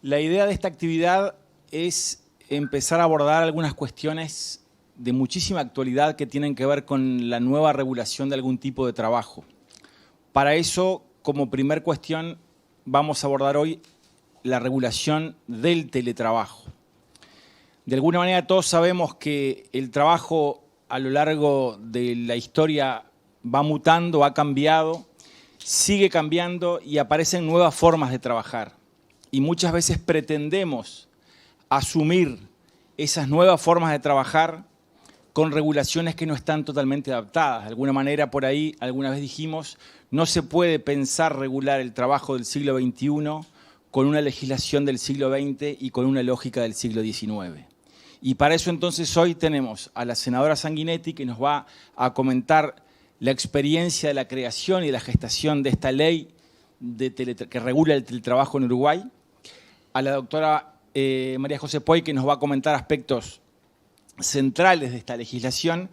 La idea de esta actividad es empezar a abordar algunas cuestiones de muchísima actualidad que tienen que ver con la nueva regulación de algún tipo de trabajo. Para eso, como primer cuestión, vamos a abordar hoy la regulación del teletrabajo. De alguna manera todos sabemos que el trabajo a lo largo de la historia va mutando, ha cambiado, sigue cambiando y aparecen nuevas formas de trabajar. Y muchas veces pretendemos asumir esas nuevas formas de trabajar con regulaciones que no están totalmente adaptadas. De alguna manera, por ahí, alguna vez dijimos, no se puede pensar regular el trabajo del siglo XXI con una legislación del siglo XX y con una lógica del siglo XIX. Y para eso entonces hoy tenemos a la senadora Sanguinetti, que nos va a comentar la experiencia de la creación y de la gestación de esta ley que regula el teletrabajo en Uruguay, a la doctora María José Poy, que nos va a comentar aspectos centrales de esta legislación,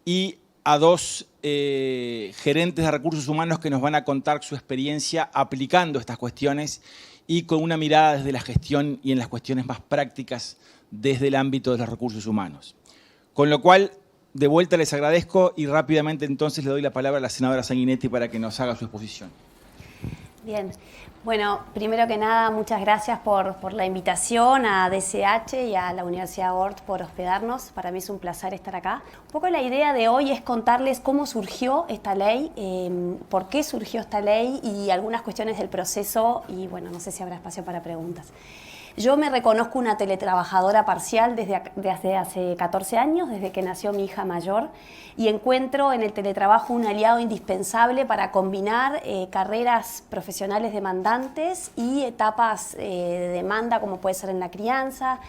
y a dos gerentes de recursos humanos que nos van a contar su experiencia aplicando estas cuestiones y con una mirada desde la gestión y en las cuestiones más prácticas desde el ámbito de los recursos humanos. Con lo cual, de vuelta les agradezco y rápidamente entonces le doy la palabra a la senadora Sanguinetti para que nos haga su exposición. Bien, bueno, primero que nada, muchas gracias por la invitación a DCH y a la Universidad Ort por hospedarnos. Para mí es un placer estar acá. Un poco la idea de hoy es contarles cómo surgió esta ley, por qué surgió esta ley y algunas cuestiones del proceso y bueno, no sé si habrá espacio para preguntas. Yo me reconozco una teletrabajadora parcial desde hace 14 años, desde que nació mi hija mayor, y encuentro en el teletrabajo un aliado indispensable para combinar carreras profesionales demandantes y etapas de demanda, como puede ser en la crianza.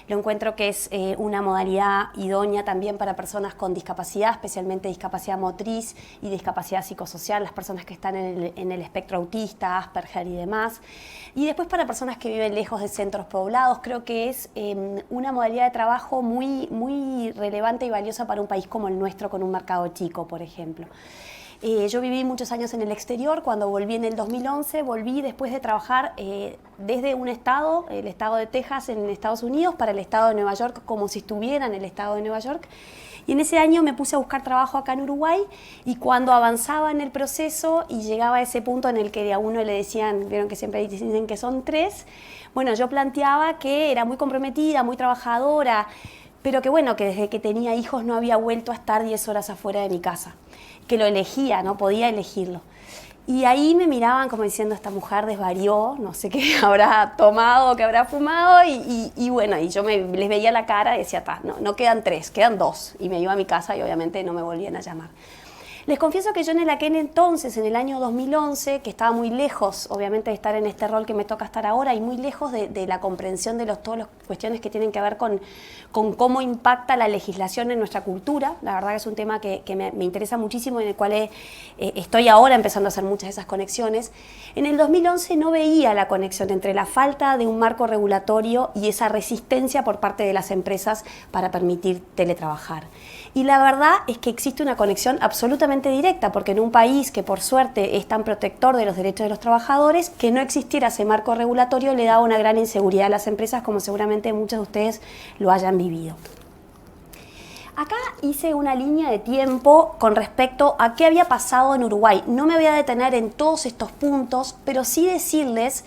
Lo encuentro que es una modalidad idónea también para personas con discapacidad, especialmente discapacidad motriz y discapacidad psicosocial, las personas que están en el espectro autista, Asperger y demás. Y después para personas que viven lejos de centros poblados, creo que es una modalidad de trabajo muy, muy relevante y valiosa para un país como el nuestro, con un mercado chico, por ejemplo. Yo viví muchos años en el exterior. Cuando volví en el 2011, volví después de trabajar desde un estado, el estado de Texas en Estados Unidos, para el estado de Nueva York, como si estuviera en el estado de Nueva York. Y en ese año me puse a buscar trabajo acá en Uruguay, y cuando avanzaba en el proceso y llegaba a ese punto en el que a uno le decían, vieron que siempre dicen que son 3, bueno, yo planteaba que era muy comprometida, muy trabajadora, pero que bueno, que desde que tenía hijos no había vuelto a estar 10 horas afuera de mi casa, que lo elegía, no podía elegirlo. Y ahí me miraban como diciendo, esta mujer desvarió, no sé qué habrá tomado, qué habrá fumado, y bueno, y yo les veía la cara y decía, no quedan 3, quedan 2, y me iba a mi casa y obviamente no me volvían a llamar. Les confieso que yo en aquel entonces, en el año 2011, que estaba muy lejos, obviamente, de estar en este rol que me toca estar ahora, y muy lejos de la comprensión de todas las cuestiones que tienen que ver con cómo impacta la legislación en nuestra cultura. La verdad que es un tema que me interesa muchísimo, en el cual estoy ahora empezando a hacer muchas de esas conexiones. En el 2011 no veía la conexión entre la falta de un marco regulatorio y esa resistencia por parte de las empresas para permitir teletrabajar. Y la verdad es que existe una conexión absolutamente directa, porque en un país que por suerte es tan protector de los derechos de los trabajadores, que no existiera ese marco regulatorio le daba una gran inseguridad a las empresas, como seguramente muchos de ustedes lo hayan vivido. Acá hice una línea de tiempo con respecto a qué había pasado en Uruguay. No me voy a detener en todos estos puntos, pero sí decirles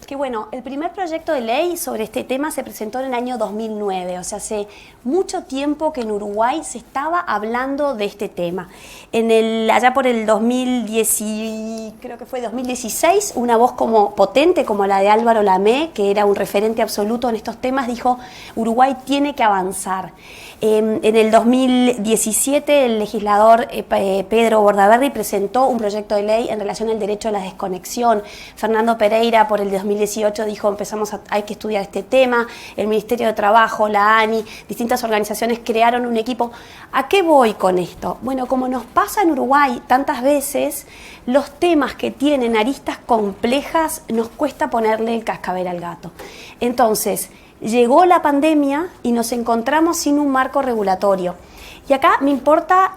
que bueno, el primer proyecto de ley sobre este tema se presentó en el año 2009, o sea, hace mucho tiempo que en Uruguay se estaba hablando de este tema. Allá por el 2010, creo que fue 2016, una voz como potente como la de Álvaro Lamé, que era un referente absoluto en estos temas, dijo, Uruguay tiene que avanzar. En el 2017 el legislador Pedro Bordaberry presentó un proyecto de ley en relación al derecho a la desconexión. Fernando Pereira por el 2018 dijo hay que estudiar este tema. El Ministerio de Trabajo, la ANI, distintas organizaciones crearon un equipo. ¿A qué voy con esto? Bueno, como nos pasa en Uruguay tantas veces, los temas que tienen aristas complejas nos cuesta ponerle el cascabel al gato. Entonces, llegó la pandemia y nos encontramos sin un marco regulatorio. Y acá me importa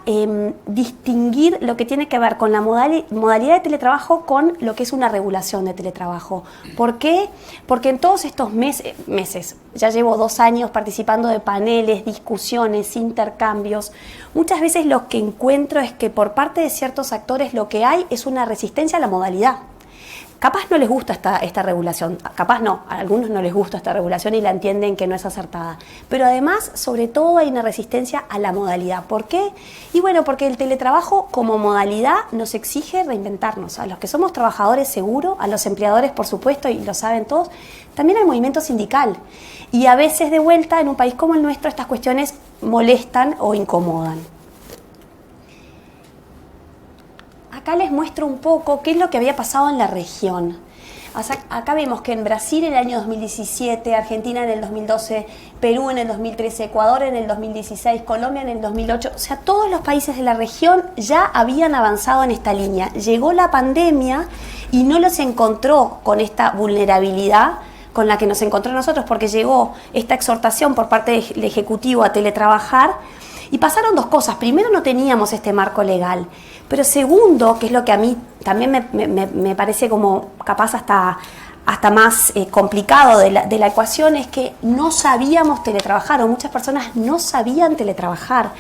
distinguir lo que tiene que ver con la modalidad de teletrabajo con lo que es una regulación de teletrabajo. ¿Por qué? Porque en todos estos meses, ya llevo 2 años participando de paneles, discusiones, intercambios, muchas veces lo que encuentro es que por parte de ciertos actores lo que hay es una resistencia a la modalidad. Capaz no les gusta esta regulación, capaz no, a algunos no les gusta esta regulación y la entienden que no es acertada. Pero además, sobre todo, hay una resistencia a la modalidad. ¿Por qué? Y bueno, porque el teletrabajo como modalidad nos exige reinventarnos. A los que somos trabajadores seguro, a los empleadores por supuesto, y lo saben todos, también al movimiento sindical. Y a veces de vuelta, en un país como el nuestro, estas cuestiones molestan o incomodan. Acá les muestro un poco qué es lo que había pasado en la región. O sea, acá vemos que en Brasil en el año 2017, Argentina en el 2012, Perú en el 2013, Ecuador en el 2016, Colombia en el 2008. O sea, todos los países de la región ya habían avanzado en esta línea. Llegó la pandemia y no los encontró con esta vulnerabilidad con la que nos encontró nosotros, porque llegó esta exhortación por parte del Ejecutivo a teletrabajar y pasaron 2 cosas. Primero, no teníamos este marco legal. Pero segundo, que es lo que a mí también me parece como capaz hasta más complicado de la ecuación, es que no sabíamos teletrabajar, o muchas personas no sabían teletrabajar.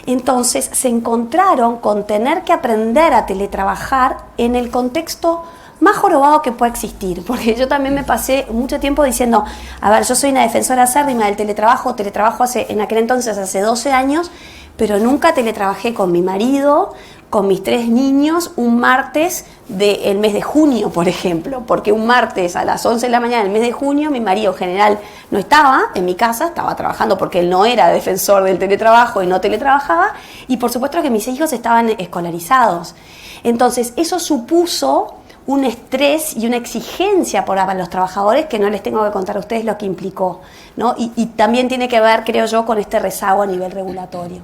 Entonces se encontraron con tener que aprender a teletrabajar en el contexto más jorobado que pueda existir, porque yo también me pasé mucho tiempo diciendo, a ver, yo soy una defensora acérrima del teletrabajo en aquel entonces hace 12 años, pero nunca teletrabajé con mi marido, con mis 3 niños, un martes del mes de junio, por ejemplo, porque un martes a las 11 de la mañana del mes de junio, mi marido en general no estaba en mi casa, estaba trabajando porque él no era defensor del teletrabajo y no teletrabajaba, y por supuesto que mis hijos estaban escolarizados. Entonces, eso supuso un estrés y una exigencia para los trabajadores que no les tengo que contar a ustedes lo que implicó, ¿no? Y también tiene que ver, creo yo, con este rezago a nivel regulatorio.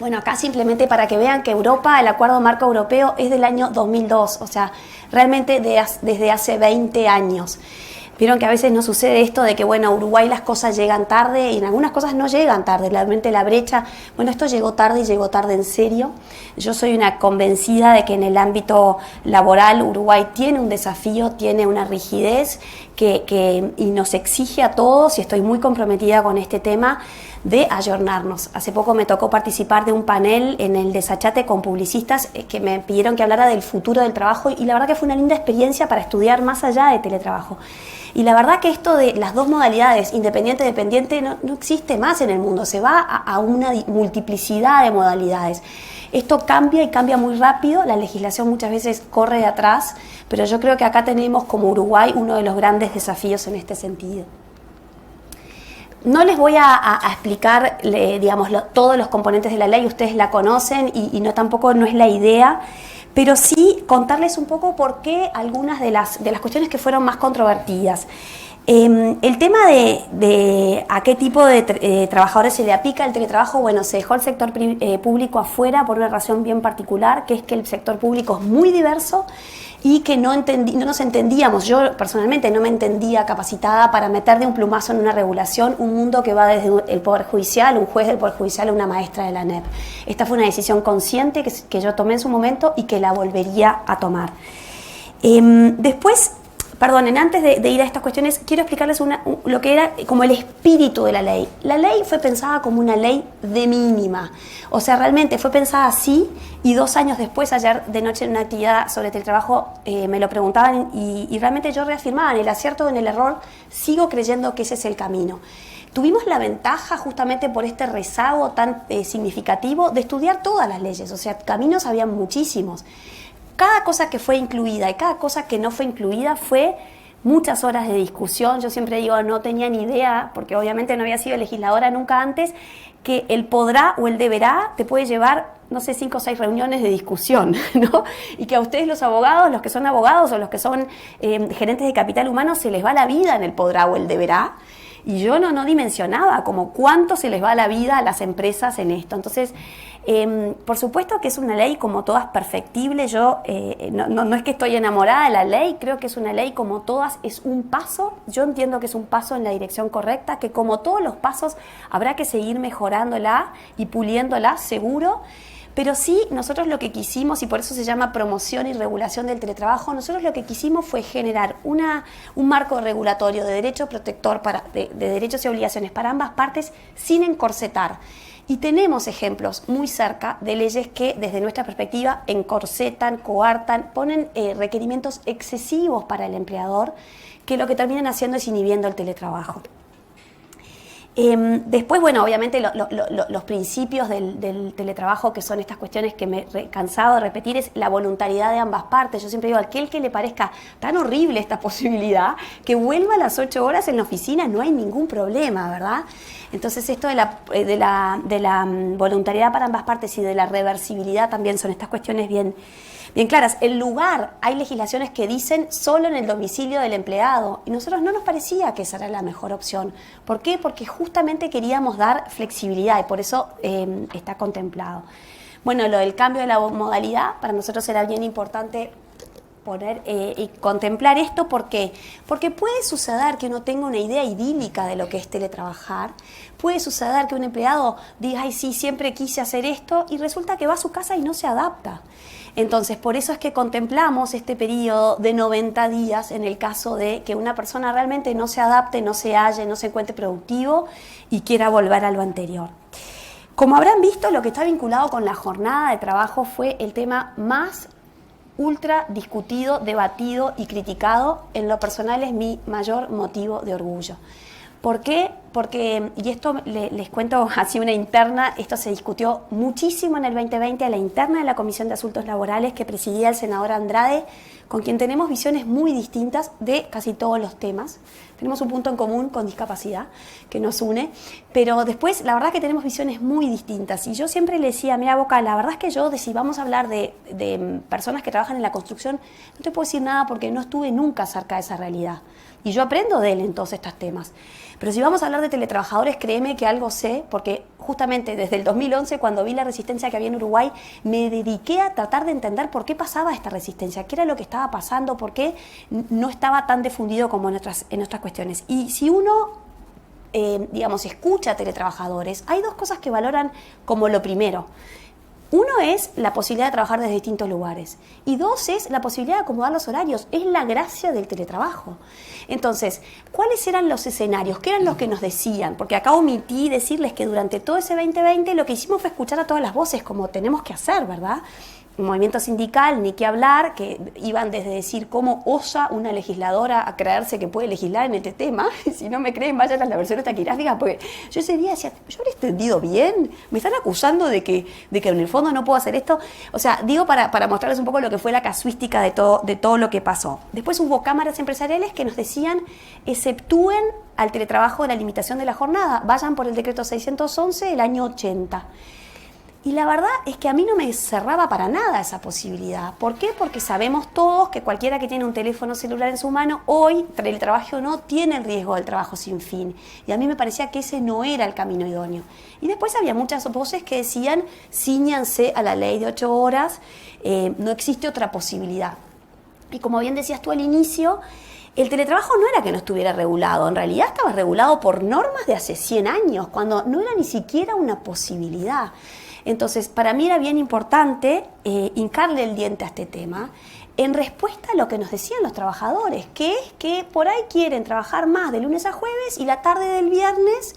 Bueno, acá simplemente para que vean que Europa, el Acuerdo Marco Europeo es del año 2002, o sea, realmente desde hace 20 años. Vieron que a veces no sucede esto de que, bueno, a Uruguay las cosas llegan tarde y en algunas cosas no llegan tarde, realmente la brecha, bueno, esto llegó tarde y llegó tarde en serio. Yo soy una convencida de que en el ámbito laboral Uruguay tiene un desafío, tiene una rigidez y nos exige a todos, y estoy muy comprometida con este tema, de ayornarnos. Hace poco me tocó participar de un panel en el Desachate con publicistas que me pidieron que hablara del futuro del trabajo, y la verdad que fue una linda experiencia para estudiar más allá de teletrabajo. Y la verdad que esto de las 2 modalidades, independiente-dependiente, no existe más en el mundo, se va a una multiplicidad de modalidades. Esto cambia y cambia muy rápido, la legislación muchas veces corre de atrás, pero yo creo que acá tenemos como Uruguay uno de los grandes desafíos en este sentido. No les voy a explicar, digamos, todos los componentes de la ley, ustedes la conocen y tampoco no es la idea, pero sí contarles un poco por qué algunas de las cuestiones que fueron más controvertidas. El tema de a qué tipo de trabajadores se le aplica el teletrabajo, bueno, se dejó el sector público afuera por una razón bien particular, que es que el sector público es muy diverso y que no nos entendíamos. Yo personalmente no me entendía capacitada para meter de un plumazo en una regulación un mundo que va desde el Poder Judicial, un juez del Poder Judicial a una maestra de la ANEP. Esta fue una decisión consciente que yo tomé en su momento y que la volvería a tomar. Después, perdonen, antes de ir a estas cuestiones, quiero explicarles lo que era como el espíritu de la ley. La ley fue pensada como una ley de mínima, o sea, realmente fue pensada así, y 2 años después, ayer de noche en una actividad sobre teletrabajo, me lo preguntaban y realmente yo reafirmaba en el acierto o en el error, sigo creyendo que ese es el camino. Tuvimos la ventaja, justamente por este rezago tan significativo, de estudiar todas las leyes, o sea, caminos había muchísimos. Cada cosa que fue incluida y cada cosa que no fue incluida fue muchas horas de discusión. Yo siempre digo, no tenía ni idea, porque obviamente no había sido legisladora nunca antes, que el podrá o el deberá te puede llevar, no sé, 5 o 6 reuniones de discusión, ¿no? Y que a ustedes los abogados, los que son abogados o los que son gerentes de capital humano, se les va la vida en el podrá o el deberá. Y yo no dimensionaba como cuánto se les va la vida a las empresas en esto. Entonces, Por supuesto que es una ley como todas perfectible. Yo no es que estoy enamorada de la ley, creo que es una ley como todas, es un paso. Yo entiendo que es un paso en la dirección correcta, que como todos los pasos habrá que seguir mejorándola y puliéndola, seguro. Pero sí, nosotros lo que quisimos, y por eso se llama promoción y regulación del teletrabajo, nosotros lo que quisimos fue generar un marco regulatorio de derecho protector de derechos y obligaciones para ambas partes sin encorsetar. Y tenemos ejemplos muy cerca de leyes que, desde nuestra perspectiva, encorsetan, coartan, ponen requerimientos excesivos para el empleador, que lo que terminan haciendo es inhibiendo el teletrabajo. Después, bueno, obviamente los principios del teletrabajo, que son estas cuestiones que me he cansado de repetir, es la voluntariedad de ambas partes. Yo siempre digo, aquel que le parezca tan horrible esta posibilidad, que vuelva a las 8 horas en la oficina, no hay ningún problema, ¿verdad? Entonces esto de la voluntariedad para ambas partes y de la reversibilidad también son estas cuestiones bien claras. El lugar, hay legislaciones que dicen solo en el domicilio del empleado, y nosotros no nos parecía que esa era la mejor opción. ¿Por qué? Porque justamente queríamos dar flexibilidad y por eso está contemplado. Bueno, lo del cambio de la modalidad, para nosotros era bien importante poner y contemplar esto. ¿Por qué? Porque puede suceder que uno tenga una idea idílica de lo que es teletrabajar, puede suceder que un empleado diga, ay sí, siempre quise hacer esto, y resulta que va a su casa y no se adapta. Entonces, por eso es que contemplamos este periodo de 90 días en el caso de que una persona realmente no se adapte, no se halle, no se encuentre productivo y quiera volver a lo anterior. Como habrán visto, lo que está vinculado con la jornada de trabajo fue el tema más ultra discutido, debatido y criticado. En lo personal es mi mayor motivo de orgullo. ¿Por qué? Porque, y esto les cuento así una interna, esto se discutió muchísimo en el 2020 a la interna de la Comisión de Asuntos Laborales que presidía el senador Andrade, con quien tenemos visiones muy distintas de casi todos los temas. Tenemos un punto en común con discapacidad que nos une, pero después la verdad que tenemos visiones muy distintas. Y yo siempre le decía, mira Boca, la verdad es que yo, si vamos a hablar de personas que trabajan en la construcción, no te puedo decir nada porque no estuve nunca cerca de esa realidad. Y yo aprendo de él en todos estos temas. Pero si vamos a hablar de teletrabajadores, créeme que algo sé, porque justamente desde el 2011, cuando vi la resistencia que había en Uruguay, me dediqué a tratar de entender por qué pasaba esta resistencia, qué era lo que estaba pasando, por qué no estaba tan difundido como en otras cuestiones. Y si uno, escucha a teletrabajadores, hay dos cosas que valoran como lo primero. Uno es la posibilidad de trabajar desde distintos lugares y dos es la posibilidad de acomodar los horarios. Es la gracia del teletrabajo. Entonces, ¿cuáles eran los escenarios? ¿Qué eran los que nos decían? Porque acá omití decirles que durante todo ese 2020 lo que hicimos fue escuchar a todas las voces, como tenemos que hacer, ¿verdad? Un movimiento sindical, ni qué hablar, que iban desde decir cómo osa una legisladora a creerse que puede legislar en este tema. Si no me creen, vayan a la versión taquigráfica, porque yo ese día decía, ¿yo habré entendido bien? ¿Me están acusando de que en el fondo no puedo hacer esto? O sea, digo para mostrarles un poco lo que fue la casuística de todo lo que pasó. Después hubo cámaras empresariales que nos decían, exceptúen al teletrabajo de la limitación de la jornada, vayan por el decreto 611 del año 80. Y la verdad es que a mí no me cerraba para nada esa posibilidad. ¿Por qué? Porque sabemos todos que cualquiera que tiene un teléfono celular en su mano, hoy, teletrabajo no tiene el riesgo del trabajo sin fin. Y a mí me parecía que ese no era el camino idóneo. Y después había muchas voces que decían, cíñanse a la ley de 8 horas, no existe otra posibilidad. Y como bien decías tú al inicio, el teletrabajo no era que no estuviera regulado, en realidad estaba regulado por normas de hace 100 años, cuando no era ni siquiera una posibilidad. Entonces, para mí era bien importante hincarle el diente a este tema en respuesta a lo que nos decían los trabajadores, que es que por ahí quieren trabajar más de lunes a jueves y la tarde del viernes.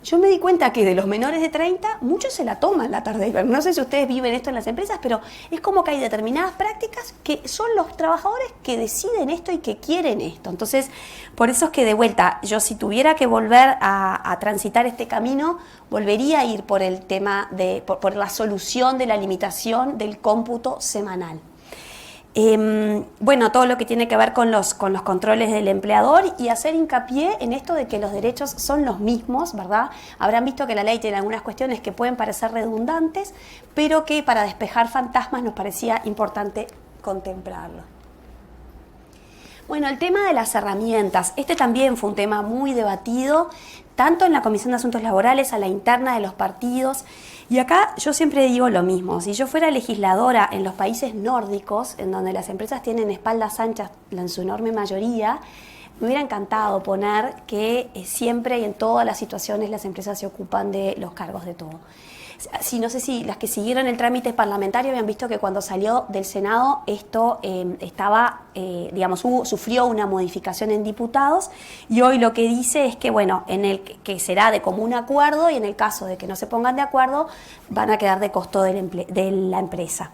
Yo me di cuenta que de los menores de 30, muchos se la toman la tarde del viernes. No sé si ustedes viven esto en las empresas, pero es como que hay determinadas prácticas que son los trabajadores que deciden esto y que quieren esto. Entonces, por eso es que de vuelta, yo si tuviera que volver a transitar este camino, volvería a ir por el tema por la solución de la limitación del cómputo semanal. Bueno, todo lo que tiene que ver con los controles del empleador y hacer hincapié en esto de que los derechos son los mismos, ¿verdad? Habrán visto que la ley tiene algunas cuestiones que pueden parecer redundantes, pero que para despejar fantasmas nos parecía importante contemplarlo. Bueno, el tema de las herramientas, este también fue un tema muy debatido, tanto en la Comisión de Asuntos Laborales, a la interna de los partidos. Y acá yo siempre digo lo mismo, si yo fuera legisladora en los países nórdicos, en donde las empresas tienen espaldas anchas en su enorme mayoría, me hubiera encantado poner que siempre y en todas las situaciones las empresas se ocupan de los cargos de todo. Sí, no sé si las que siguieron el trámite parlamentario habían visto que cuando salió del Senado esto sufrió una modificación en diputados, y hoy lo que dice es que, bueno, que será de común acuerdo, y en el caso de que no se pongan de acuerdo van a quedar de costo de la empresa.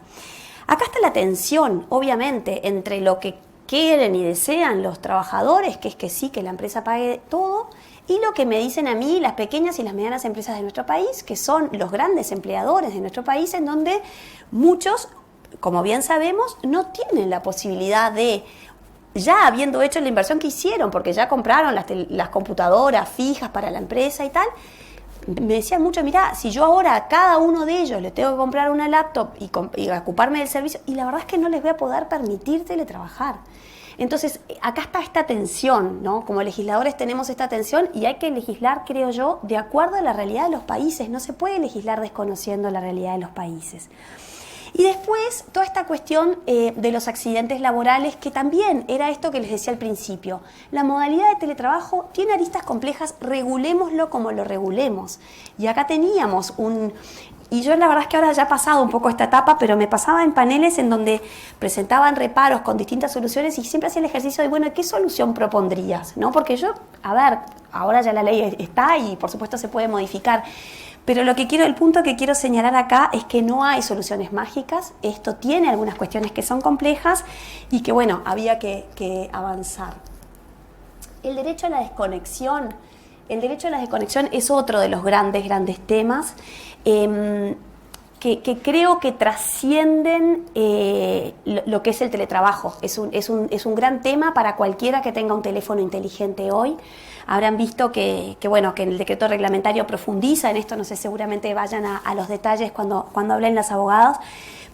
Acá está la tensión, obviamente, entre lo que quieren y desean los trabajadores, que es que sí, que la empresa pague todo, y lo que me dicen a mí las pequeñas y las medianas empresas de nuestro país, que son los grandes empleadores de nuestro país, en donde muchos, como bien sabemos, no tienen la posibilidad de, ya habiendo hecho la inversión que hicieron, porque ya compraron las computadoras fijas para la empresa y tal. Me decían mucho, mirá, si yo ahora a cada uno de ellos le tengo que comprar una laptop y ocuparme del servicio, y la verdad es que no les voy a poder permitir teletrabajar. Entonces, acá está esta tensión, ¿no? Como legisladores tenemos esta tensión y hay que legislar, creo yo, de acuerdo a la realidad de los países. No se puede legislar desconociendo la realidad de los países. Y después, toda esta cuestión de los accidentes laborales, que también era esto que les decía al principio. La modalidad de teletrabajo tiene aristas complejas, regulémoslo como lo regulemos. Y acá teníamos y yo la verdad es que ahora ya he pasado un poco esta etapa, pero me pasaba en paneles en donde presentaban reparos con distintas soluciones y siempre hacía el ejercicio de, bueno, ¿qué solución propondrías? ¿No? Porque yo, a ver, ahora ya la ley está y por supuesto se puede modificar. Pero el punto que quiero señalar acá es que no hay soluciones mágicas, esto tiene algunas cuestiones que son complejas y que, bueno, había que avanzar. El derecho a la desconexión es otro de los grandes temas que creo que trascienden lo que es el teletrabajo. Es un gran tema para cualquiera que tenga un teléfono inteligente hoy. Habrán visto que el decreto reglamentario profundiza en esto, no sé, seguramente vayan a los detalles cuando hablen las abogadas.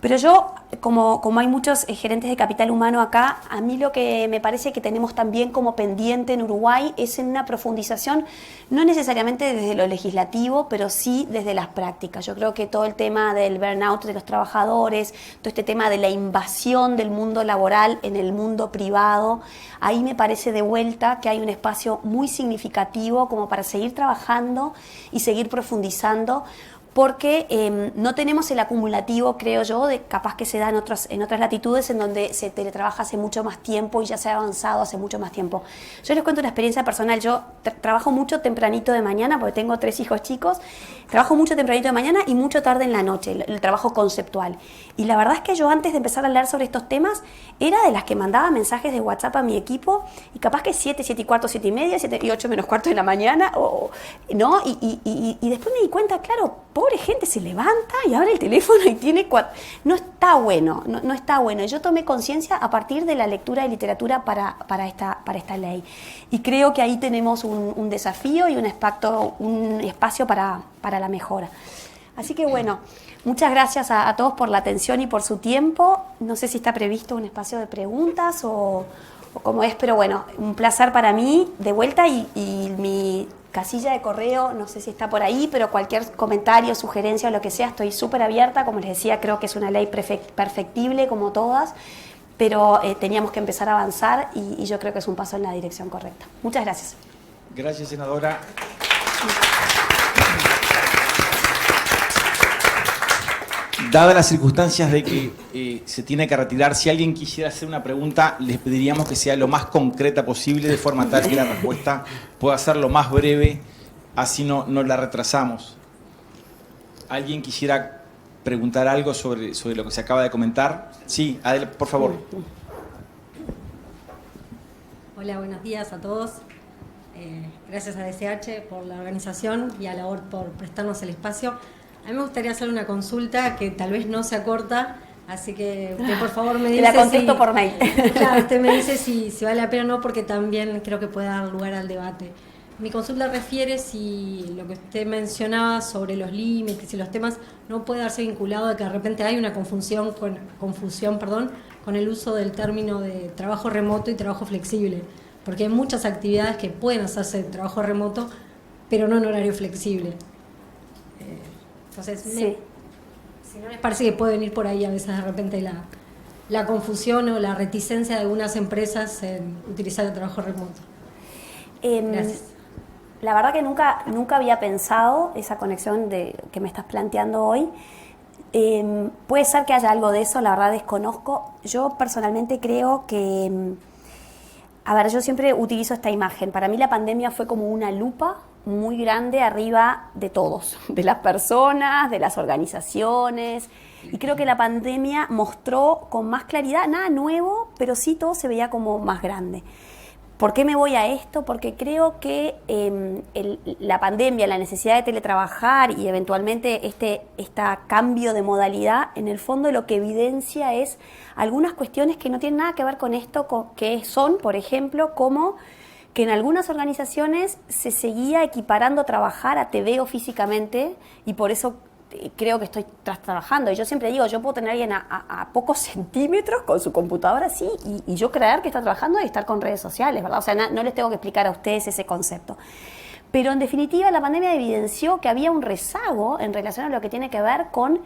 Pero yo, como hay muchos gerentes de capital humano acá, a mí lo que me parece que tenemos también como pendiente en Uruguay es en una profundización, no necesariamente desde lo legislativo, pero sí desde las prácticas. Yo creo que todo el tema del burnout de los trabajadores, todo este tema de la invasión del mundo laboral en el mundo privado, ahí me parece de vuelta que hay un espacio muy significativo como para seguir trabajando y seguir profundizando, porque no tenemos el acumulativo, creo yo, de capaz que se da en otras latitudes en donde se teletrabaja hace mucho más tiempo y ya se ha avanzado hace mucho más tiempo. Yo les cuento una experiencia personal. Yo trabajo mucho tempranito de mañana porque tengo 3 hijos chicos. Trabajo mucho tempranito de mañana y mucho tarde en la noche, el trabajo conceptual. Y la verdad es que yo, antes de empezar a hablar sobre estos temas, era de las que mandaba mensajes de WhatsApp a mi equipo y capaz que 7, 7 y cuarto, 7 y media, 7 y 8 menos cuarto de la mañana, ¿no? Y después me di cuenta, claro, pobre gente, se levanta y abre el teléfono y tiene no está bueno, no está bueno. Yo tomé conciencia a partir de la lectura de literatura para esta ley. Y creo que ahí tenemos un desafío y un espacio para la mejora. Así que bueno, muchas gracias a todos por la atención y por su tiempo. No sé si está previsto un espacio de preguntas o cómo es, pero bueno, un placer para mí de vuelta y mi casilla de correo, no sé si está por ahí, pero cualquier comentario, sugerencia o lo que sea, estoy súper abierta. Como les decía, creo que es una ley perfectible como todas, pero teníamos que empezar a avanzar y yo creo que es un paso en la dirección correcta. Muchas gracias. Gracias, senadora. Dadas las circunstancias de que se tiene que retirar, si alguien quisiera hacer una pregunta, les pediríamos que sea lo más concreta posible, de forma tal que la respuesta pueda ser lo más breve, así no la retrasamos. ¿Alguien quisiera preguntar algo sobre lo que se acaba de comentar? Sí, Adel, por favor. Hola, buenos días a todos. Gracias a DCH por la organización y a la ORT por prestarnos el espacio. A mí me gustaría hacer una consulta que tal vez no se acorta, así que usted por favor me dice. La contesto por mail. Claro, usted me dice si vale la pena o no, porque también creo que puede dar lugar al debate. Mi consulta refiere si lo que usted mencionaba sobre los límites y los temas no puede darse vinculado a que de repente hay una confusión con el uso del término de trabajo remoto y trabajo flexible, porque hay muchas actividades que pueden hacerse de trabajo remoto, pero no en horario flexible. Entonces, Sí. si no les parece que puede venir por ahí a veces de repente la confusión o la reticencia de algunas empresas en utilizar el trabajo remoto. Gracias. La verdad que nunca había pensado esa conexión que me estás planteando hoy. Puede ser que haya algo de eso, la verdad desconozco. Yo personalmente creo que, a ver, yo siempre utilizo esta imagen. Para mí la pandemia fue como una lupa muy grande arriba de todos, de las personas, de las organizaciones. Y creo que la pandemia mostró con más claridad, nada nuevo, pero sí todo se veía como más grande. ¿Por qué me voy a esto? Porque creo que la pandemia, la necesidad de teletrabajar y eventualmente este cambio de modalidad, en el fondo lo que evidencia es algunas cuestiones que no tienen nada que ver con esto, que son, por ejemplo, como que en algunas organizaciones se seguía equiparando trabajar a te veo físicamente y por eso creo que estoy trabajando. Y yo siempre digo, yo puedo tener a alguien a pocos centímetros con su computadora así y yo creer que está trabajando y estar con redes sociales, ¿verdad? O sea, no les tengo que explicar a ustedes ese concepto. Pero en definitiva la pandemia evidenció que había un rezago en relación a lo que tiene que ver con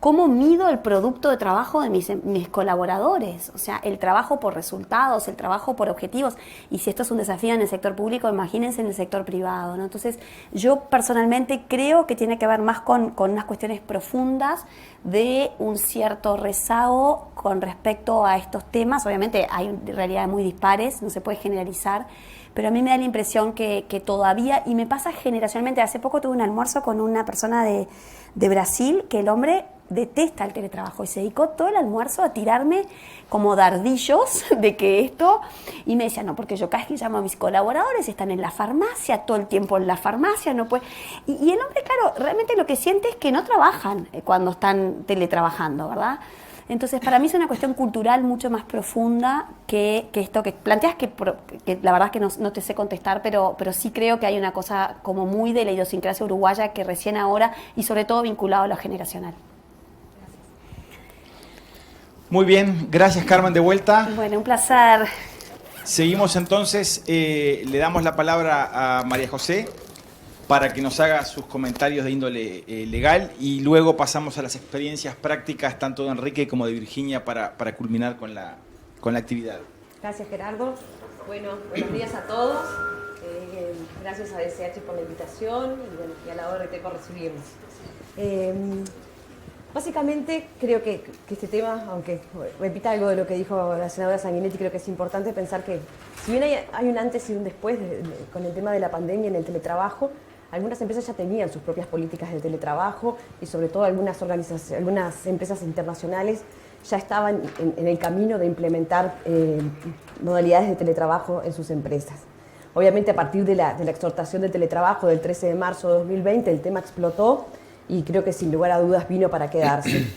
cómo mido el producto de trabajo de mis colaboradores, o sea, el trabajo por resultados, el trabajo por objetivos, y si esto es un desafío en el sector público, imagínense en el sector privado, ¿no? Entonces, yo personalmente creo que tiene que ver más con unas cuestiones profundas de un cierto rezago con respecto a estos temas. Obviamente hay realidades muy dispares, no se puede generalizar, pero a mí me da la impresión que todavía, y me pasa generacionalmente, hace poco tuve un almuerzo con una persona de Brasil, que el hombre detesta el teletrabajo y se dedicó todo el almuerzo a tirarme como dardillos de que esto, y me decía, no, porque yo casi llamo a mis colaboradores, están en la farmacia, todo el tiempo en la farmacia, no puede. Y el hombre, claro, realmente lo que siente es que no trabajan cuando están teletrabajando, ¿verdad? Entonces, para mí es una cuestión cultural mucho más profunda que esto que planteas, que la verdad es que no te sé contestar, pero sí creo que hay una cosa como muy de la idiosincrasia uruguaya que recién ahora, y sobre todo vinculado a lo generacional. Muy bien, gracias Carmen de vuelta. Bueno, un placer. Seguimos entonces, le damos la palabra a María José para que nos haga sus comentarios de índole legal y luego pasamos a las experiencias prácticas tanto de Enrique como de Virginia para culminar con la actividad. Gracias, Gerardo. Bueno, buenos días a todos. Gracias a DCH por la invitación y a la ORT por recibirnos. Básicamente, creo que este tema, aunque repita algo de lo que dijo la senadora Sanguinetti, creo que es importante pensar que si bien hay un antes y un después con el tema de la pandemia en el teletrabajo, algunas empresas ya tenían sus propias políticas de teletrabajo y sobre todo algunas empresas internacionales ya estaban en el camino de implementar modalidades de teletrabajo en sus empresas. Obviamente, a partir de la exhortación de teletrabajo del 13 de marzo de 2020, el tema explotó y creo que sin lugar a dudas vino para quedarse.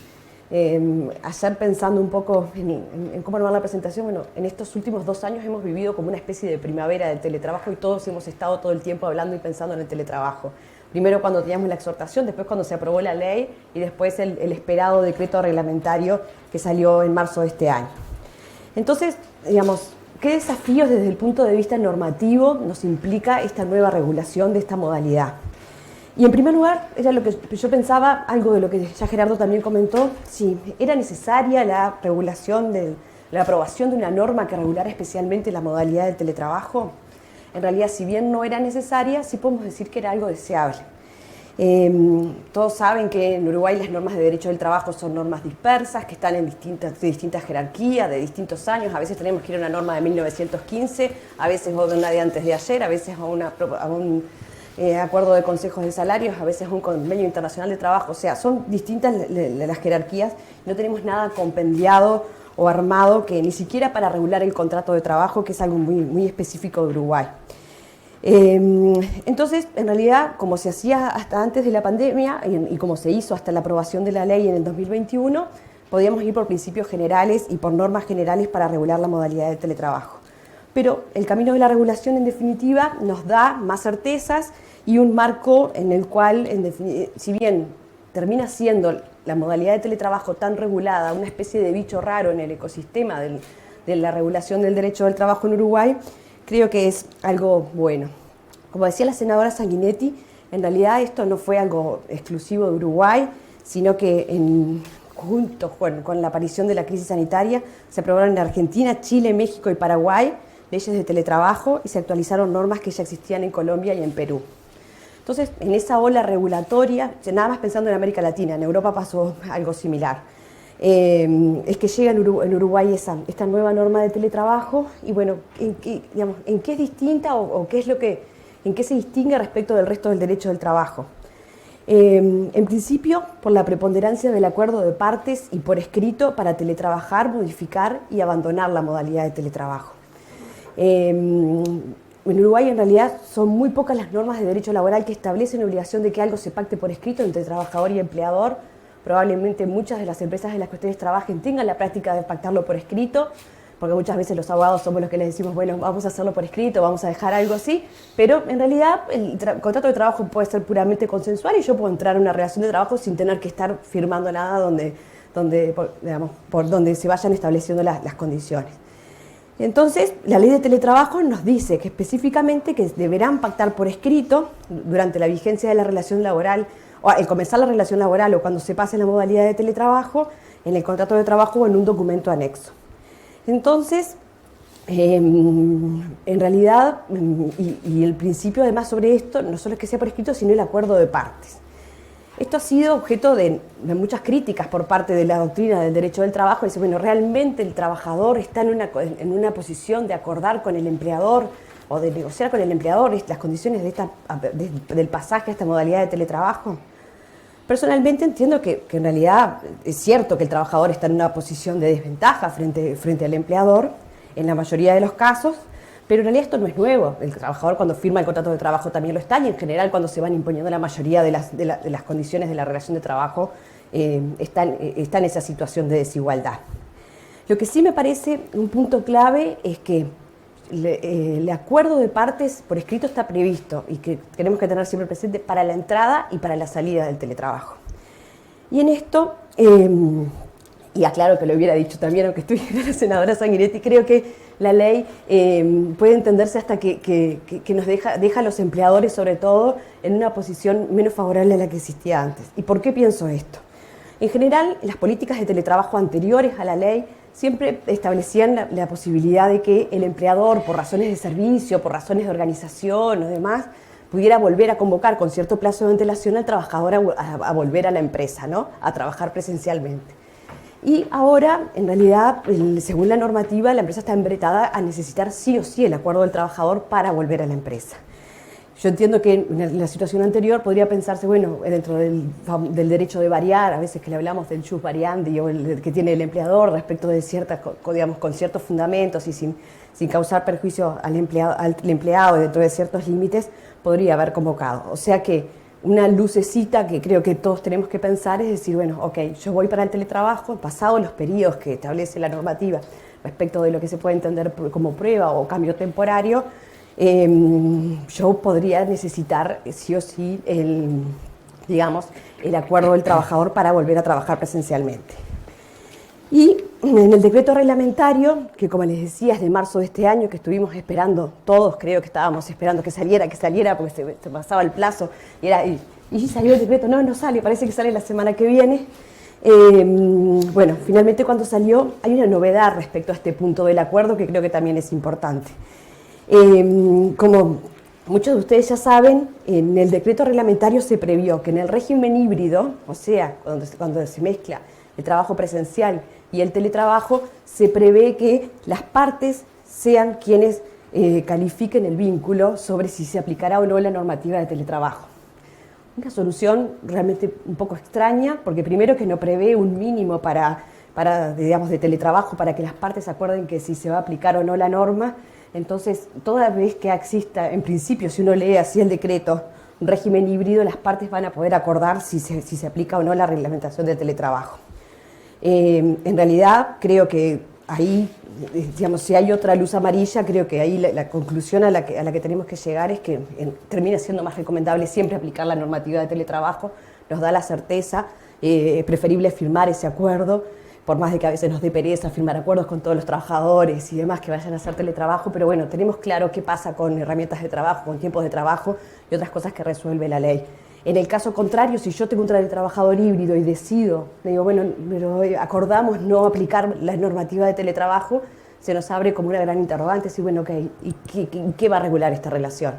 Ayer pensando un poco en cómo armar la presentación, bueno, en estos últimos 2 años hemos vivido como una especie de primavera del teletrabajo y todos hemos estado todo el tiempo hablando y pensando en el teletrabajo. Primero cuando teníamos la exhortación, después cuando se aprobó la ley y después el esperado decreto reglamentario que salió en marzo de este año. Entonces, digamos, ¿qué desafíos desde el punto de vista normativo nos implica esta nueva regulación de esta modalidad? Y en primer lugar, era lo que yo pensaba, algo de lo que ya Gerardo también comentó, si era necesaria la regulación, la aprobación de una norma que regulara especialmente la modalidad del teletrabajo. En realidad, si bien no era necesaria, sí podemos decir que era algo deseable. Todos saben que en Uruguay las normas de derecho del trabajo son normas dispersas, que están en distintas jerarquías, de distintos años. A veces tenemos que ir a una norma de 1915, a veces a una de antes de ayer, a veces a un acuerdo de consejos de salarios, a veces un convenio internacional de trabajo. O sea, son distintas las jerarquías. No tenemos nada compendiado o armado que ni siquiera para regular el contrato de trabajo, que es algo muy, muy específico de Uruguay. Entonces, en realidad, como se hacía hasta antes de la pandemia y como se hizo hasta la aprobación de la ley en el 2021, podíamos ir por principios generales y por normas generales para regular la modalidad de teletrabajo. pero el camino de la regulación en definitiva nos da más certezas y un marco en el cual, si bien termina siendo la modalidad de teletrabajo tan regulada, una especie de bicho raro en el ecosistema de la regulación del derecho del trabajo en Uruguay, creo que es algo bueno. Como decía la senadora Sanguinetti, en realidad esto no fue algo exclusivo de Uruguay, sino que junto con la aparición de la crisis sanitaria se aprobaron en Argentina, Chile, México y Paraguay leyes de teletrabajo y se actualizaron normas que ya existían en Colombia y en Perú. Entonces, en esa ola regulatoria, nada más pensando en América Latina, en Europa pasó algo similar. Es que llega en Uruguay esta nueva norma de teletrabajo y bueno, ¿en qué es distinta o en qué se distingue respecto del resto del derecho del trabajo? En principio, por la preponderancia del acuerdo de partes y por escrito para teletrabajar, modificar y abandonar la modalidad de teletrabajo. En Uruguay en realidad son muy pocas las normas de derecho laboral que establecen obligación de que algo se pacte por escrito entre trabajador y empleador. Probablemente muchas de las empresas en las que ustedes trabajen tengan la práctica de pactarlo por escrito, porque muchas veces los abogados somos los que les decimos, bueno, vamos a hacerlo por escrito, vamos a dejar algo así, pero en realidad el contrato de trabajo puede ser puramente consensual y yo puedo entrar en una relación de trabajo sin tener que estar firmando nada por donde se vayan estableciendo las condiciones. Entonces, la ley de teletrabajo nos dice que específicamente que deberán pactar por escrito durante la vigencia de la relación laboral, o al comenzar la relación laboral o cuando se pase la modalidad de teletrabajo, en el contrato de trabajo o en un documento anexo. Entonces, en realidad, y el principio además sobre esto, no solo es que sea por escrito, sino el acuerdo de partes. Esto ha sido objeto de muchas críticas por parte de la doctrina del derecho del trabajo. Dice, bueno, realmente el trabajador está en una posición de acordar con el empleador o de negociar con el empleador las condiciones del pasaje a esta modalidad de teletrabajo. Personalmente entiendo que en realidad es cierto que el trabajador está en una posición de desventaja frente al empleador, en la mayoría de los casos, pero en realidad esto no es nuevo. El trabajador cuando firma el contrato de trabajo también lo está, y en general cuando se van imponiendo la mayoría de las condiciones de la relación de trabajo está en esa situación de desigualdad. Lo que sí me parece un punto clave es que el acuerdo de partes por escrito está previsto y que tenemos que tener siempre presente para la entrada y para la salida del teletrabajo. Y en esto, y aclaro que lo hubiera dicho también, aunque estuviera la senadora Sanguinetti, creo que la ley puede entenderse hasta que nos deja a los empleadores, sobre todo, en una posición menos favorable a la que existía antes. ¿Y por qué pienso esto? En general, las políticas de teletrabajo anteriores a la ley siempre establecían la posibilidad de que el empleador, por razones de servicio, por razones de organización o demás, pudiera volver a convocar con cierto plazo de antelación al trabajador a volver a la empresa, ¿no? A trabajar presencialmente. Y ahora, en realidad, según la normativa, la empresa está embretada a necesitar sí o sí el acuerdo del trabajador para volver a la empresa. Yo entiendo que en la situación anterior podría pensarse, bueno, dentro del derecho de variar, a veces que le hablamos del jus variandi o el que tiene el empleador respecto de con ciertos fundamentos y sin causar perjuicio al empleado dentro de ciertos límites, podría haber convocado. O sea que una lucecita que creo que todos tenemos que pensar es decir, bueno, ok, yo voy para el teletrabajo, pasado los periodos que establece la normativa respecto de lo que se puede entender como prueba o cambio temporario, yo podría necesitar sí o sí el acuerdo del trabajador para volver a trabajar presencialmente. Y en el decreto reglamentario, que como les decía es de marzo de este año, que estuvimos esperando, todos creo que estábamos esperando que saliera porque se pasaba el plazo, y salió el decreto, no sale, parece que sale la semana que viene. Bueno, finalmente cuando salió hay una novedad respecto a este punto del acuerdo que creo que también es importante. Como muchos de ustedes ya saben, en el decreto reglamentario se previó que en el régimen híbrido, o sea, cuando se mezcla el trabajo presencial y el teletrabajo, se prevé que las partes sean quienes califiquen el vínculo sobre si se aplicará o no la normativa de teletrabajo. Una solución realmente un poco extraña, porque primero que no prevé un mínimo de teletrabajo para que las partes acuerden que si se va a aplicar o no la norma. Entonces, toda vez que exista, en principio, si uno lee así el decreto, un régimen híbrido, las partes van a poder acordar si se aplica o no la reglamentación del teletrabajo. En realidad, creo que ahí, digamos, si hay otra luz amarilla, creo que ahí la conclusión a la que tenemos que llegar es que termina siendo más recomendable siempre aplicar la normativa de teletrabajo, nos da la certeza, preferible firmar ese acuerdo, por más de que a veces nos dé pereza firmar acuerdos con todos los trabajadores y demás que vayan a hacer teletrabajo, pero bueno, tenemos claro qué pasa con herramientas de trabajo, con tiempos de trabajo y otras cosas que resuelve la ley. En el caso contrario, si yo tengo un teletrabajador híbrido y decido, le digo, bueno, pero acordamos no aplicar la normativa de teletrabajo, se nos abre como una gran interrogante, si bueno, ok, ¿y qué va a regular esta relación?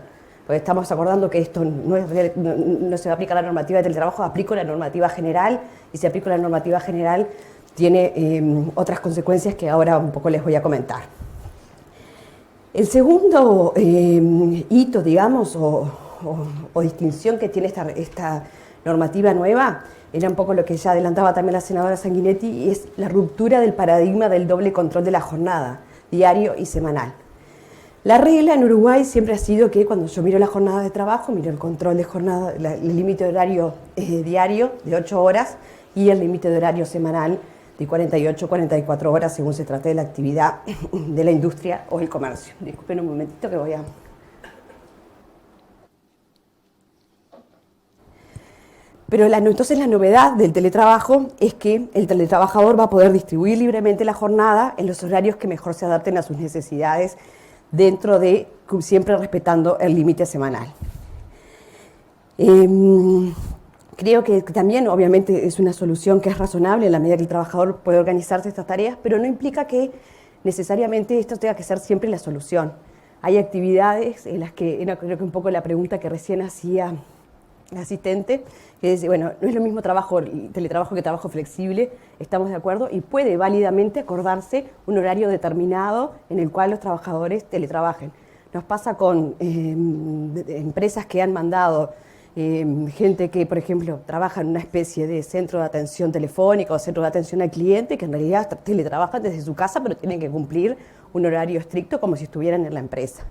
Porque estamos acordando que esto no se va a aplicar la normativa de teletrabajo, aplico la normativa general, y si aplico la normativa general, tiene otras consecuencias que ahora un poco les voy a comentar. El segundo hito, digamos, o distinción que tiene esta normativa nueva, era un poco lo que ya adelantaba también la senadora Sanguinetti, y es la ruptura del paradigma del doble control de la jornada, diario y semanal. La regla en Uruguay siempre ha sido que cuando yo miro la jornada de trabajo, miro el control de jornada, el límite de horario diario de 8 horas y el límite de horario semanal de 48, 44 horas según se trate de la actividad de la industria o el comercio. Disculpen un momentito que voy a... Pero entonces la novedad del teletrabajo es que el teletrabajador va a poder distribuir libremente la jornada en los horarios que mejor se adapten a sus necesidades, dentro de, siempre respetando el límite semanal. Creo que también, obviamente, es una solución que es razonable en la medida que el trabajador puede organizarse estas tareas, pero no implica que necesariamente esto tenga que ser siempre la solución. Hay actividades en las que, creo que un poco la pregunta que recién hacía la asistente, que es, bueno, no es lo mismo teletrabajo que trabajo flexible, estamos de acuerdo, y puede válidamente acordarse un horario determinado en el cual los trabajadores teletrabajen. Nos pasa con empresas que han mandado gente que, por ejemplo, trabaja en una especie de centro de atención telefónica o centro de atención al cliente, que en realidad teletrabajan desde su casa, pero tienen que cumplir un horario estricto como si estuvieran en la empresa.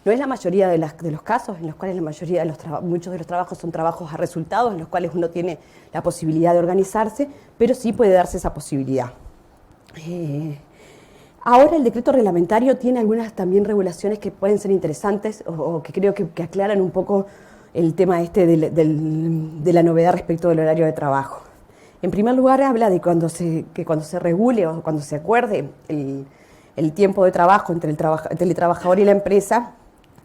No es la mayoría de los casos en los cuales muchos de los trabajos son trabajos a resultados, en los cuales uno tiene la posibilidad de organizarse, pero sí puede darse esa posibilidad. Ahora el decreto reglamentario tiene algunas también regulaciones que pueden ser interesantes o que creo que aclaran un poco el tema de la novedad respecto del horario de trabajo. En primer lugar, habla de que cuando se regule o cuando se acuerde el tiempo de trabajo entre el teletrabajador y la empresa,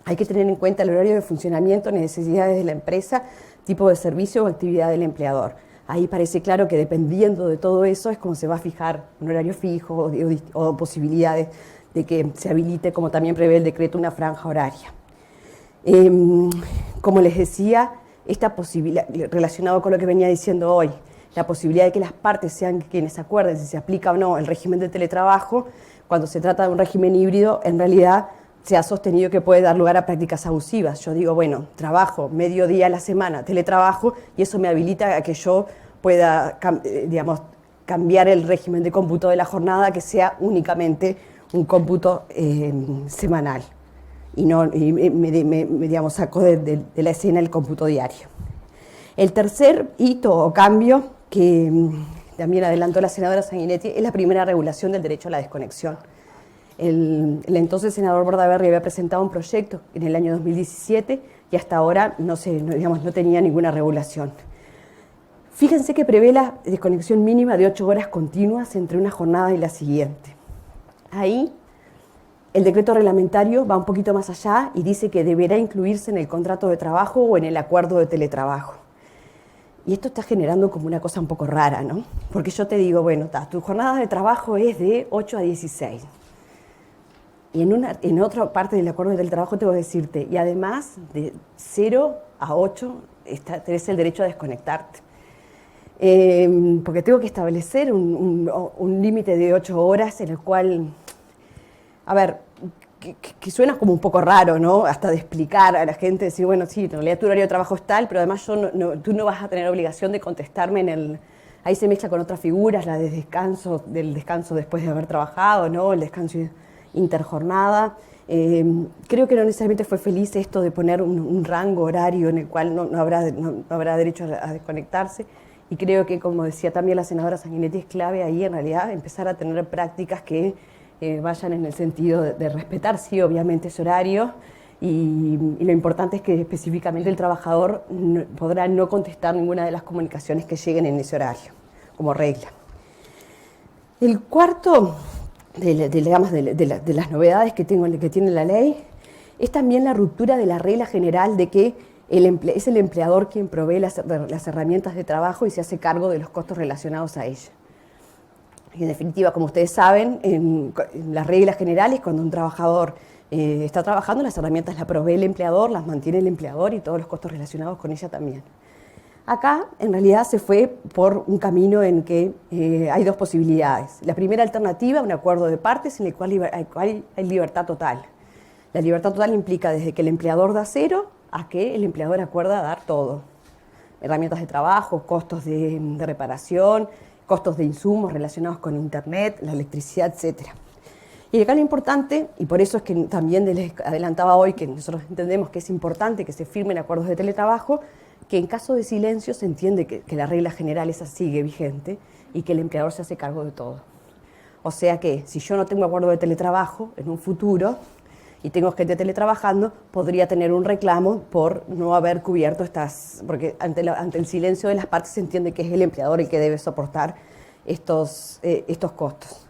hay que tener en cuenta el horario de funcionamiento, necesidades de la empresa, tipo de servicio o actividad del empleador. Ahí parece claro que dependiendo de todo eso es como se va a fijar un horario fijo o posibilidades de que se habilite, como también prevé el decreto, una franja horaria. Como les decía, esta posibilidad, relacionado con lo que venía diciendo hoy, la posibilidad de que las partes sean quienes acuerden si se aplica o no el régimen de teletrabajo, cuando se trata de un régimen híbrido, en realidad se ha sostenido que puede dar lugar a prácticas abusivas. Yo digo, bueno, trabajo medio día a la semana, teletrabajo, y eso me habilita a que yo pueda, cambiar el régimen de cómputo de la jornada, que sea únicamente un cómputo semanal. Y me saco de la escena el cómputo diario. El tercer hito o cambio, que también adelantó la senadora Sanguinetti, es la primera regulación del derecho a la desconexión. El entonces senador Bordaberry había presentado un proyecto en el año 2017 y hasta ahora no tenía ninguna regulación. Fíjense que prevé la desconexión mínima de 8 horas continuas entre una jornada y la siguiente. Ahí el decreto reglamentario va un poquito más allá y dice que deberá incluirse en el contrato de trabajo o en el acuerdo de teletrabajo. Y esto está generando como una cosa un poco rara, ¿no? Porque yo te digo, bueno, tu jornada de trabajo es de 8 a 16. Y en otra parte del acuerdo del trabajo tengo que decirte, y además de 0 a 8 tenés el derecho a desconectarte. Porque tengo que establecer un límite de 8 horas en el cual, a ver, que suena como un poco raro, ¿no? Hasta de explicar a la gente, decir, bueno, sí, en realidad tu horario de trabajo es tal, pero además tú no vas a tener obligación de contestarme ahí se mezcla con otras figuras, la del descanso después de haber trabajado, ¿no? El descanso interjornada. Creo que no necesariamente fue feliz esto de poner un rango horario en el cual no habrá derecho a desconectarse, y creo que, como decía también la senadora Sanguinetti, es clave ahí en realidad empezar a tener prácticas que vayan en el sentido de respetar, sí, obviamente ese horario, y lo importante es que específicamente el trabajador podrá no contestar ninguna de las comunicaciones que lleguen en ese horario, como regla. El cuarto de las novedades que tiene la ley es también la ruptura de la regla general de que es el empleador quien provee las herramientas de trabajo y se hace cargo de los costos relacionados a ella. Y en definitiva, como ustedes saben, en las reglas generales, cuando un trabajador está trabajando, las herramientas las provee el empleador, las mantiene el empleador y todos los costos relacionados con ella también. Acá, en realidad, se fue por un camino en que hay dos posibilidades. La primera alternativa, un acuerdo de partes en el cual hay libertad total. La libertad total implica desde que el empleador da cero a que el empleador acuerda dar todo. Herramientas de trabajo, costos de reparación, costos de insumos relacionados con internet, la electricidad, etc. Y acá lo importante, y por eso es que también les adelantaba hoy que nosotros entendemos que es importante que se firmen acuerdos de teletrabajo, que en caso de silencio se entiende que la regla general esa sigue vigente y que el empleador se hace cargo de todo. O sea que si yo no tengo acuerdo de teletrabajo en un futuro y tengo gente teletrabajando, podría tener un reclamo por no haber cubierto porque ante el silencio de las partes se entiende que es el empleador el que debe soportar estos costos.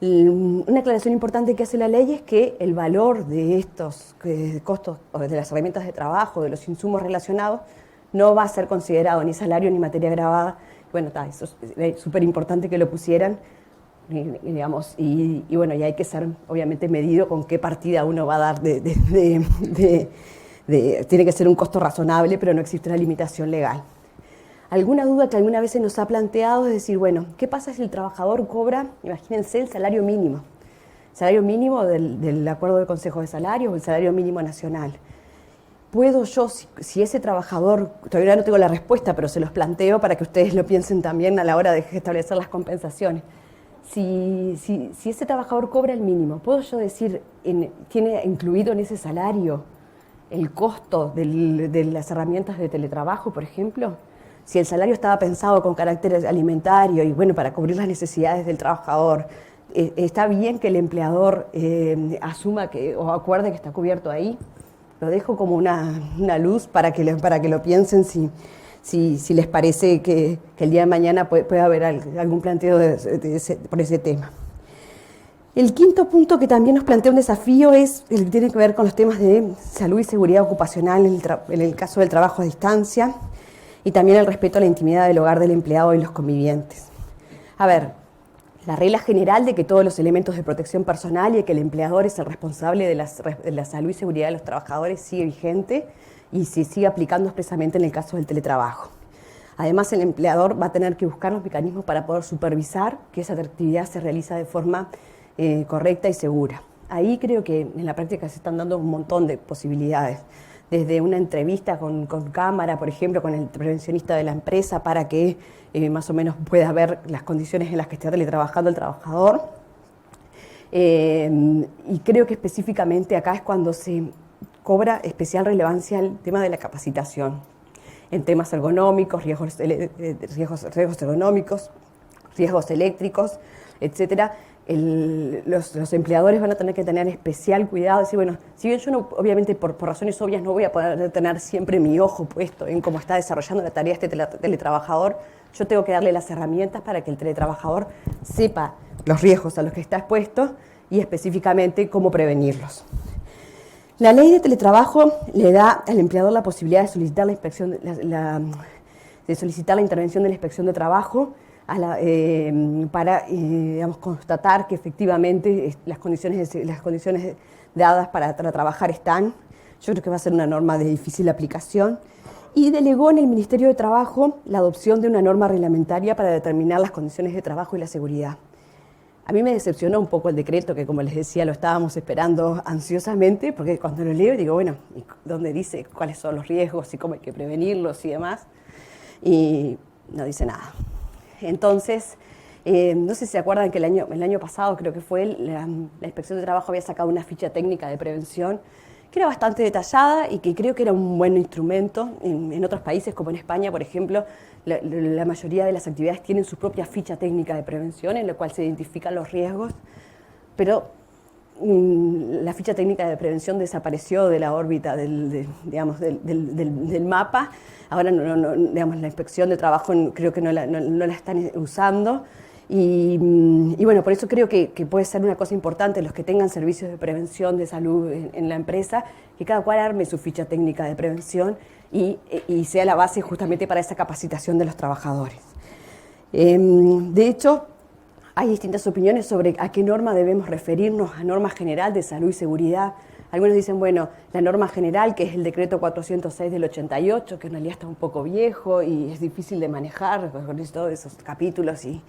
Una aclaración importante que hace la ley es que el valor de estos costos, o de las herramientas de trabajo, de los insumos relacionados, no va a ser considerado ni salario ni materia gravada. Bueno, eso es súper importante que lo pusieran, digamos, y bueno, ya hay que ser obviamente medido con qué partida uno va a dar tiene que ser un costo razonable, pero no existe una limitación legal. Alguna duda que alguna vez se nos ha planteado es decir, bueno, ¿qué pasa si el trabajador cobra, imagínense, el salario mínimo? El salario mínimo del acuerdo del Consejo de Salarios o el salario mínimo nacional. ¿Puedo yo, si ese trabajador, todavía no tengo la respuesta, pero se los planteo para que ustedes lo piensen también a la hora de establecer las compensaciones, si ese trabajador cobra el mínimo, ¿puedo yo decir, tiene incluido en ese salario el costo de las herramientas de teletrabajo, por ejemplo? Si el salario estaba pensado con carácter alimentario y bueno, para cubrir las necesidades del trabajador, ¿está bien que el empleador asuma o acuerde que está cubierto ahí? Lo dejo como una luz para que lo piensen si les parece que el día de mañana puede haber algún planteo por ese tema. El quinto punto que también nos plantea un desafío es el que tiene que ver con los temas de salud y seguridad ocupacional en el caso del trabajo a distancia y también el respeto a la intimidad del hogar del empleado y los convivientes. A ver, la regla general de que todos los elementos de protección personal y de que el empleador es el responsable de la salud y seguridad de los trabajadores sigue vigente y se sigue aplicando expresamente en el caso del teletrabajo. Además, el empleador va a tener que buscar los mecanismos para poder supervisar que esa actividad se realiza de forma correcta y segura. Ahí creo que en la práctica se están dando un montón de posibilidades. Desde una entrevista con cámara, por ejemplo, con el prevencionista de la empresa para que más o menos pueda ver las condiciones en las que está teletrabajando el trabajador. Y creo que específicamente acá es cuando se cobra especial relevancia el tema de la capacitación en temas ergonómicos, riesgos ergonómicos, riesgos eléctricos, etcétera. Los empleadores van a tener que tener especial cuidado, decir, bueno, si bien yo no, obviamente por razones obvias no voy a poder tener siempre mi ojo puesto en cómo está desarrollando la tarea este teletrabajador, yo tengo que darle las herramientas para que el teletrabajador sepa los riesgos a los que está expuesto y específicamente cómo prevenirlos. La ley de teletrabajo le da al empleador la posibilidad de solicitar solicitar la intervención de la inspección de trabajo para digamos, constatar que efectivamente las condiciones dadas para trabajar están. Yo creo que va a ser una norma de difícil aplicación. Y delegó en el Ministerio de Trabajo la adopción de una norma reglamentaria para determinar las condiciones de trabajo y la seguridad. A mí me decepcionó un poco el decreto, que como les decía, lo estábamos esperando ansiosamente, porque cuando lo leo digo, bueno, ¿dónde dice cuáles son los riesgos y cómo hay que prevenirlos y demás? Y no dice nada. Entonces, no sé si se acuerdan que el año pasado, creo que fue, la Inspección de Trabajo había sacado una ficha técnica de prevención que era bastante detallada y que creo que era un buen instrumento. En otros países, como en España, por ejemplo, la mayoría de las actividades tienen su propia ficha técnica de prevención, en la cual se identifican los riesgos. pero la ficha técnica de prevención desapareció de la órbita del mapa. Ahora digamos, la inspección de trabajo creo que no la están usando. Y bueno, por eso creo que puede ser una cosa importante los que tengan servicios de prevención de salud en la empresa, que cada cual arme su ficha técnica de prevención y sea la base justamente para esa capacitación de los trabajadores. De hecho, hay distintas opiniones sobre a qué norma debemos referirnos, a norma general de salud y seguridad. Algunos dicen, bueno, la norma general, que es el decreto 406 del 88, que en realidad está un poco viejo y es difícil de manejar con todos esos capítulos. Y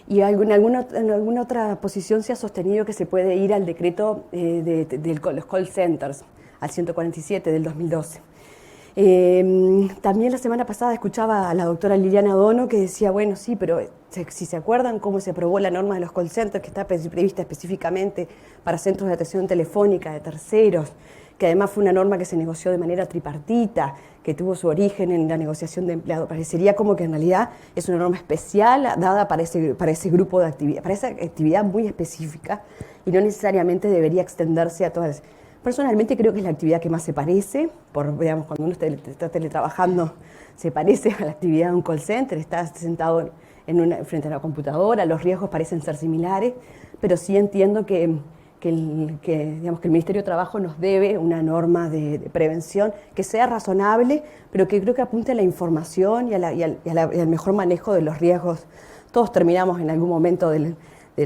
en alguna otra posición se ha sostenido que se puede ir al decreto de los call centers, al 147 del 2012. También la semana pasada escuchaba a la doctora Liliana Dono que decía, bueno, sí, pero si se acuerdan cómo se aprobó la norma de los call centers, que está prevista específicamente para centros de atención telefónica de terceros, que además fue una norma que se negoció de manera tripartita, que tuvo su origen en la negociación de empleados. Parecería como que en realidad es una norma especial dada para ese grupo de actividad, para esa actividad muy específica, y no necesariamente debería extenderse a todas. Personalmente creo que es la actividad que más se parece, digamos, cuando uno está teletrabajando, se parece a la actividad de un call center, está sentado frente a la computadora, los riesgos parecen ser similares, pero sí entiendo que el Ministerio de Trabajo nos debe una norma de prevención que sea razonable, pero que creo que apunte a la información y al mejor manejo de los riesgos. Todos terminamos en algún momento de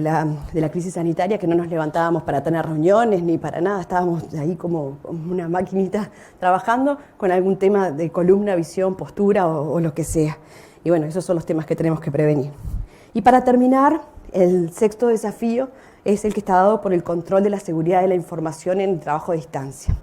la crisis sanitaria que no nos levantábamos para tener reuniones ni para nada, estábamos ahí como una maquinita trabajando con algún tema de columna, visión, postura o lo que sea. Y bueno, esos son los temas que tenemos que prevenir. Y para terminar, el sexto desafío es el que está dado por el control de la seguridad de la información en el trabajo a distancia.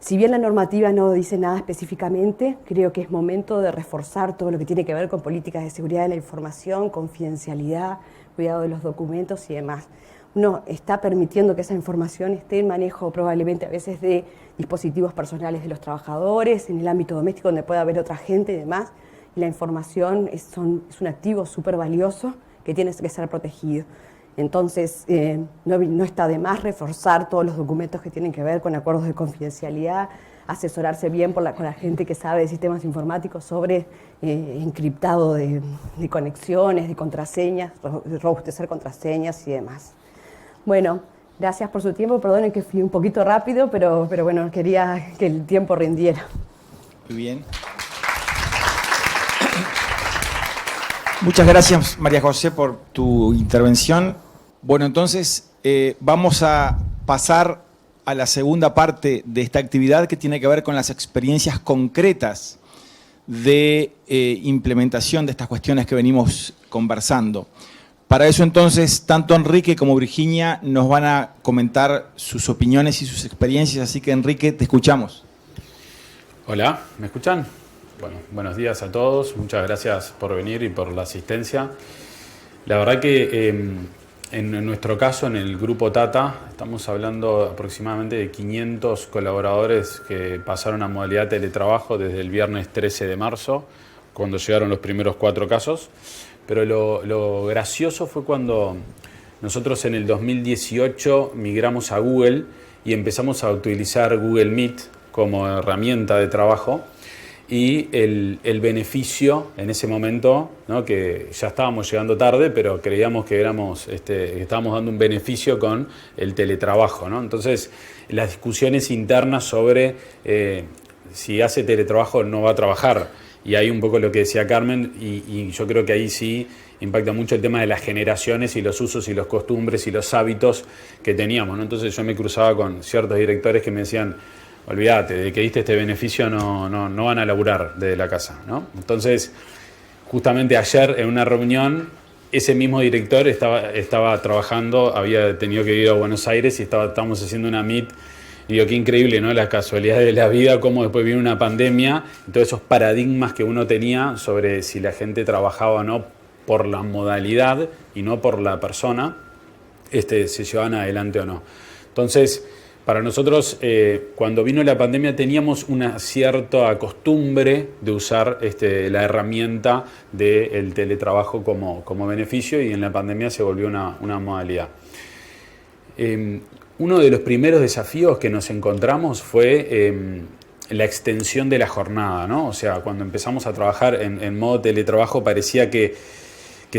Si bien la normativa no dice nada específicamente, creo que es momento de reforzar todo lo que tiene que ver con políticas de seguridad de la información, confidencialidad, cuidado de los documentos y demás. Uno está permitiendo que esa información esté en manejo probablemente a veces de dispositivos personales de los trabajadores, en el ámbito doméstico donde puede haber otra gente y demás. Y la información es un activo súper valioso que tiene que ser protegido. Entonces, no está de más reforzar todos los documentos que tienen que ver con acuerdos de confidencialidad, asesorarse bien con la gente que sabe de sistemas informáticos sobre encriptado de conexiones, de contraseñas, robustecer contraseñas y demás. Bueno, gracias por su tiempo. Perdonen que fui un poquito rápido, pero bueno, quería que el tiempo rindiera. Muy bien. Muchas gracias, María José, por tu intervención. Bueno, entonces vamos a pasar a la segunda parte de esta actividad que tiene que ver con las experiencias concretas de implementación de estas cuestiones que venimos conversando. Para eso entonces, tanto Enrique como Virginia nos van a comentar sus opiniones y sus experiencias, así que Enrique, te escuchamos. Hola, ¿me escuchan? Bueno, buenos días a todos, muchas gracias por venir y por la asistencia. La verdad que en nuestro caso, en el grupo Tata, estamos hablando aproximadamente de 500 colaboradores que pasaron a modalidad teletrabajo desde el viernes 13 de marzo, cuando llegaron los primeros 4 casos. Pero lo gracioso fue cuando nosotros en el 2018 migramos a Google y empezamos a utilizar Google Meet como herramienta de trabajo. Y el beneficio en ese momento, ¿no? Que ya estábamos llegando tarde, pero creíamos que estábamos dando un beneficio con el teletrabajo, ¿no? Entonces, las discusiones internas sobre si hace teletrabajo no va a trabajar. Y ahí un poco lo que decía Carmen, y yo creo que ahí sí impacta mucho el tema de las generaciones y los usos y los costumbres y los hábitos que teníamos, ¿no? Entonces yo me cruzaba con ciertos directores que me decían: olvídate, de que diste este beneficio no van a laburar desde la casa, ¿no? Entonces, justamente ayer en una reunión, ese mismo director estaba trabajando, había tenido que ir a Buenos Aires y estábamos haciendo una meet. Y digo, qué increíble, ¿no? Las casualidades de la vida, cómo después viene una pandemia, y todos esos paradigmas que uno tenía sobre si la gente trabajaba o no por la modalidad y no por la persona, se llevaban adelante o no. Entonces, para nosotros, cuando vino la pandemia, teníamos una cierta costumbre de usar la herramienta del teletrabajo como beneficio, y en la pandemia se volvió una modalidad. Uno de los primeros desafíos que nos encontramos fue la extensión de la jornada, ¿no? O sea, cuando empezamos a trabajar en modo teletrabajo parecía que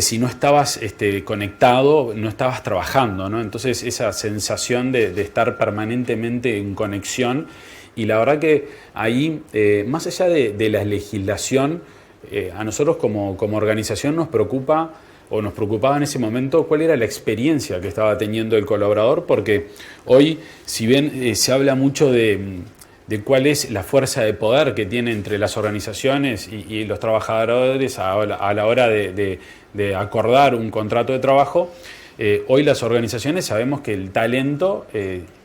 si no estabas conectado, no estabas trabajando, ¿no? Entonces esa sensación de estar permanentemente en conexión, y la verdad que ahí, más allá de la legislación, a nosotros como organización nos preocupa, o nos preocupaba en ese momento, cuál era la experiencia que estaba teniendo el colaborador, porque hoy, si bien se habla mucho de cuál es la fuerza de poder que tiene entre las organizaciones y los trabajadores a la hora de acordar un contrato de trabajo, hoy las organizaciones sabemos que el talento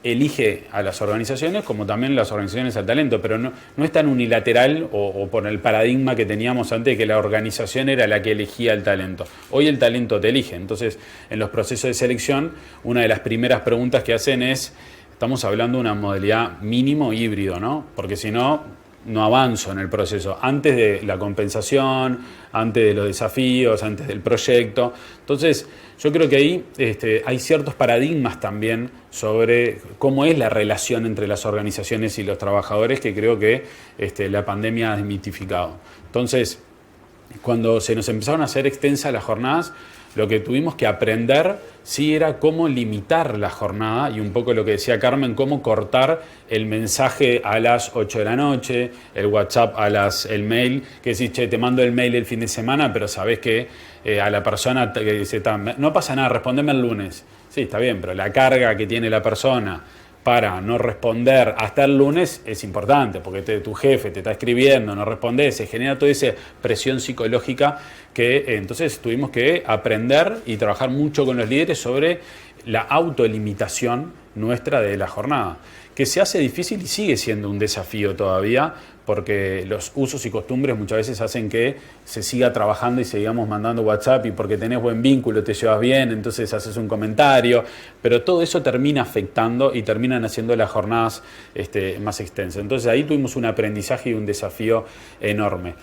elige a las organizaciones, como también las organizaciones al talento, pero no es tan unilateral o por el paradigma que teníamos antes, que la organización era la que elegía el talento. Hoy el talento te elige. Entonces, en los procesos de selección, una de las primeras preguntas que hacen es: estamos hablando de una modalidad mínimo híbrido, ¿no? Porque si no, no avanzo en el proceso. Antes de la compensación, antes de los desafíos, antes del proyecto. Entonces, yo creo que ahí hay ciertos paradigmas también sobre cómo es la relación entre las organizaciones y los trabajadores, que creo que la pandemia ha desmitificado. Entonces, cuando se nos empezaron a hacer extensas las jornadas, lo que tuvimos que aprender sí era cómo limitar la jornada, y un poco lo que decía Carmen, cómo cortar el mensaje a las 8 de la noche, el WhatsApp el mail, que decís, che, te mando el mail el fin de semana, pero sabés que a la persona que dice, no pasa nada, respondeme el lunes. Sí, está bien, pero la carga que tiene la persona para no responder hasta el lunes es importante, porque tu jefe te está escribiendo, no respondes, se genera toda esa presión psicológica que entonces tuvimos que aprender y trabajar mucho con los líderes sobre la autolimitación nuestra de la jornada, que se hace difícil y sigue siendo un desafío todavía, porque los usos y costumbres muchas veces hacen que se siga trabajando y sigamos mandando WhatsApp, y porque tenés buen vínculo, te llevas bien, entonces haces un comentario, pero todo eso termina afectando y terminan haciendo las jornadas más extensas. Entonces ahí tuvimos un aprendizaje y un desafío enorme.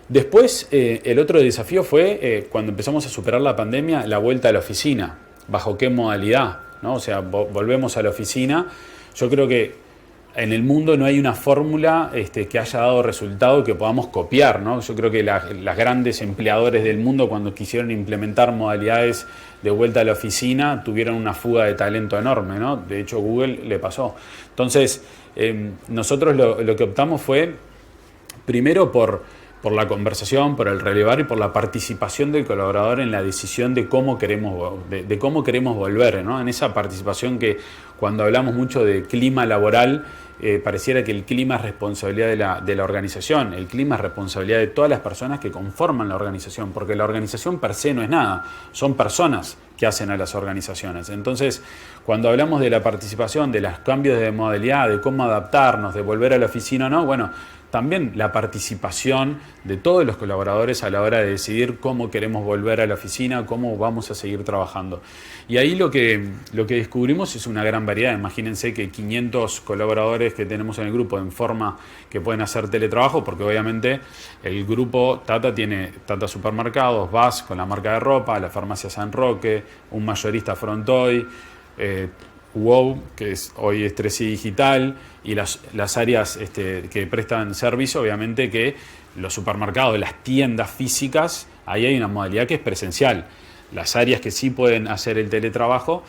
Después, el otro desafío fue cuando empezamos a superar la pandemia, la vuelta a la oficina. ¿Bajo qué modalidad? ¿No? O sea, volvemos a la oficina. Yo creo que en el mundo no hay una fórmula que haya dado resultado que podamos copiar, ¿no? Yo creo que las grandes empleadores del mundo, cuando quisieron implementar modalidades de vuelta a la oficina, tuvieron una fuga de talento enorme, ¿no? De hecho, Google le pasó. Entonces, nosotros lo que optamos fue, primero por la conversación, por el relevar y por la participación del colaborador en la decisión de cómo queremos volver, ¿no? En esa participación que, cuando hablamos mucho de clima laboral, pareciera que el clima es responsabilidad de la organización, el clima es responsabilidad de todas las personas que conforman la organización, porque la organización per se no es nada, son personas que hacen a las organizaciones. Entonces, cuando hablamos de la participación, de los cambios de modalidad, de cómo adaptarnos, de volver a la oficina o no, bueno, también la participación de todos los colaboradores a la hora de decidir cómo queremos volver a la oficina, cómo vamos a seguir trabajando. Y ahí lo que descubrimos es una gran variedad. Imagínense que 500 colaboradores que tenemos en el grupo en forma que pueden hacer teletrabajo, porque obviamente el grupo Tata tiene Tata Supermercados, VAS con la marca de ropa, la farmacia San Roque, un mayorista Frontoy, WOW, que hoy es 3i Digital, y las áreas que prestan servicio, obviamente que los supermercados, las tiendas físicas, ahí hay una modalidad que es presencial. Las áreas que sí pueden hacer el teletrabajo,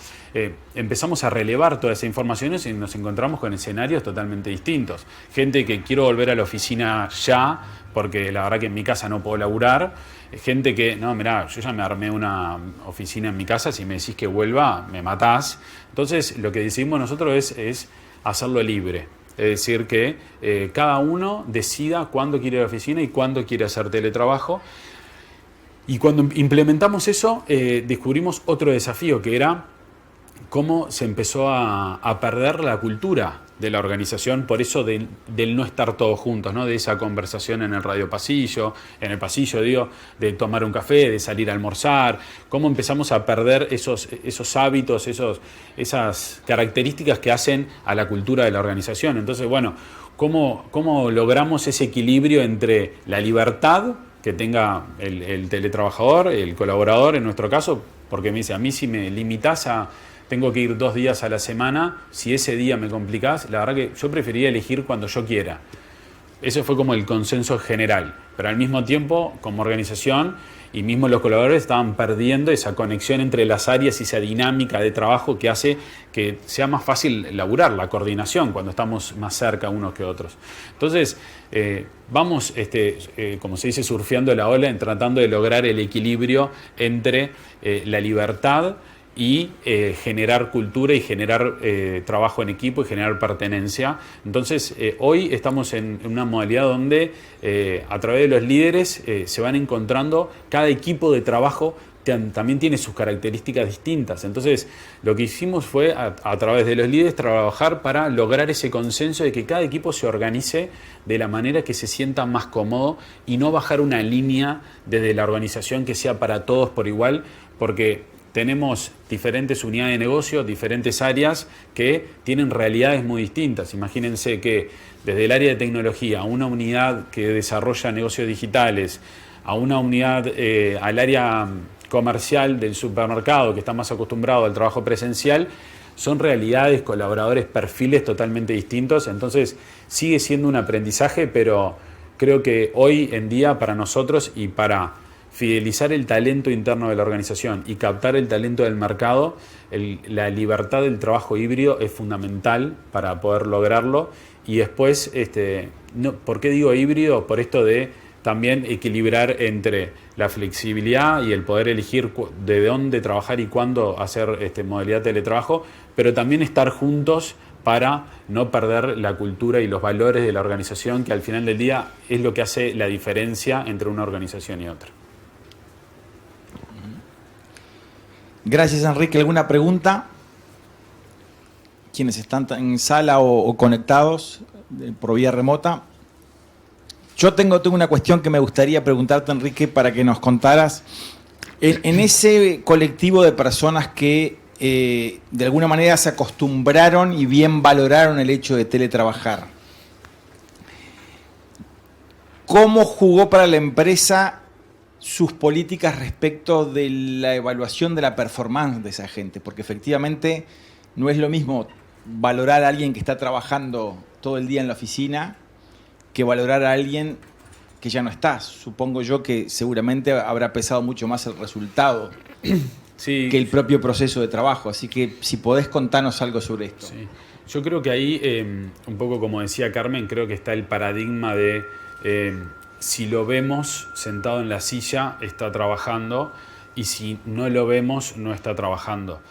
empezamos a relevar toda esa información y nos encontramos con escenarios totalmente distintos. Gente que quiero volver a la oficina ya, porque la verdad que en mi casa no puedo laburar. Gente que, no, mirá, yo ya me armé una oficina en mi casa, si me decís que vuelva, me matás. Entonces, lo que decidimos nosotros es hacerlo libre. Es decir, que cada uno decida cuándo quiere ir a la oficina y cuándo quiere hacer teletrabajo. Y cuando implementamos eso, descubrimos otro desafío, que era cómo se empezó a perder la cultura de la organización, por eso del no estar todos juntos, ¿no? De esa conversación en el pasillo, de tomar un café, de salir a almorzar, cómo empezamos a perder esos hábitos, esas características que hacen a la cultura de la organización. Entonces, bueno, ¿cómo logramos ese equilibrio entre la libertad que tenga el teletrabajador, el colaborador en nuestro caso? Porque me dice, a mí si me limitás tengo que ir 2 días a la semana, si ese día me complicás, la verdad que yo preferiría elegir cuando yo quiera. Ese fue como el consenso general, pero al mismo tiempo, como organización y mismo los colaboradores estaban perdiendo esa conexión entre las áreas y esa dinámica de trabajo que hace que sea más fácil laburar, la coordinación, cuando estamos más cerca unos que otros. Entonces, vamos, como se dice, surfeando la ola, tratando de lograr el equilibrio entre la libertad y generar cultura y generar trabajo en equipo y generar pertenencia. Entonces, hoy estamos en una modalidad donde a través de los líderes se van encontrando, cada equipo de trabajo también tiene sus características distintas. Entonces, lo que hicimos fue, a través de los líderes, trabajar para lograr ese consenso de que cada equipo se organice de la manera que se sienta más cómodo y no bajar una línea desde la organización que sea para todos por igual, porque tenemos diferentes unidades de negocio, diferentes áreas que tienen realidades muy distintas. Imagínense que desde el área de tecnología a una unidad que desarrolla negocios digitales, a una unidad, al área comercial del supermercado que está más acostumbrado al trabajo presencial, son realidades, colaboradores, perfiles totalmente distintos. Entonces sigue siendo un aprendizaje, pero creo que hoy en día para nosotros y para fidelizar el talento interno de la organización y captar el talento del mercado, la libertad del trabajo híbrido es fundamental para poder lograrlo. Y después, ¿por qué digo híbrido? Por esto de también equilibrar entre la flexibilidad y el poder elegir de dónde trabajar y cuándo hacer modalidad de teletrabajo, pero también estar juntos para no perder la cultura y los valores de la organización, que al final del día es lo que hace la diferencia entre una organización y otra. Gracias, Enrique. ¿Alguna pregunta? Quienes están en sala o conectados por vía remota. Yo tengo una cuestión que me gustaría preguntarte, Enrique, para que nos contaras. En ese colectivo de personas que de alguna manera se acostumbraron y bien valoraron el hecho de teletrabajar, ¿cómo jugó para la empresa sus políticas respecto de la evaluación de la performance de esa gente? Porque efectivamente no es lo mismo valorar a alguien que está trabajando todo el día en la oficina que valorar a alguien que ya no está. Supongo yo que seguramente habrá pesado mucho más el resultado sí, que el propio proceso de trabajo. Así que si podés contarnos algo sobre esto. Sí. Yo creo que ahí, un poco como decía Carmen, creo que está el paradigma de si lo vemos sentado en la silla, está trabajando, y si no lo vemos, no está trabajando.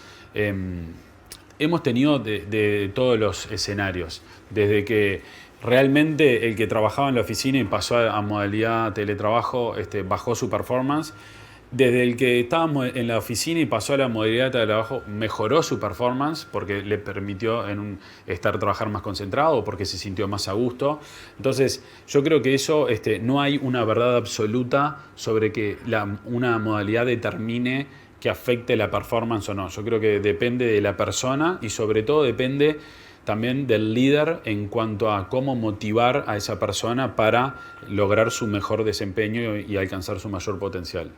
Hemos tenido de todos los escenarios, desde que realmente el que trabajaba en la oficina y pasó a modalidad teletrabajo bajó su performance, desde el que estaba en la oficina y pasó a la modalidad de teletrabajo mejoró su performance porque le permitió trabajar más concentrado o porque se sintió más a gusto. Entonces yo creo que eso no hay una verdad absoluta sobre que una modalidad determine que afecte la performance o no. Yo creo que depende de la persona y sobre todo depende también del líder en cuanto a cómo motivar a esa persona para lograr su mejor desempeño y alcanzar su mayor potencial.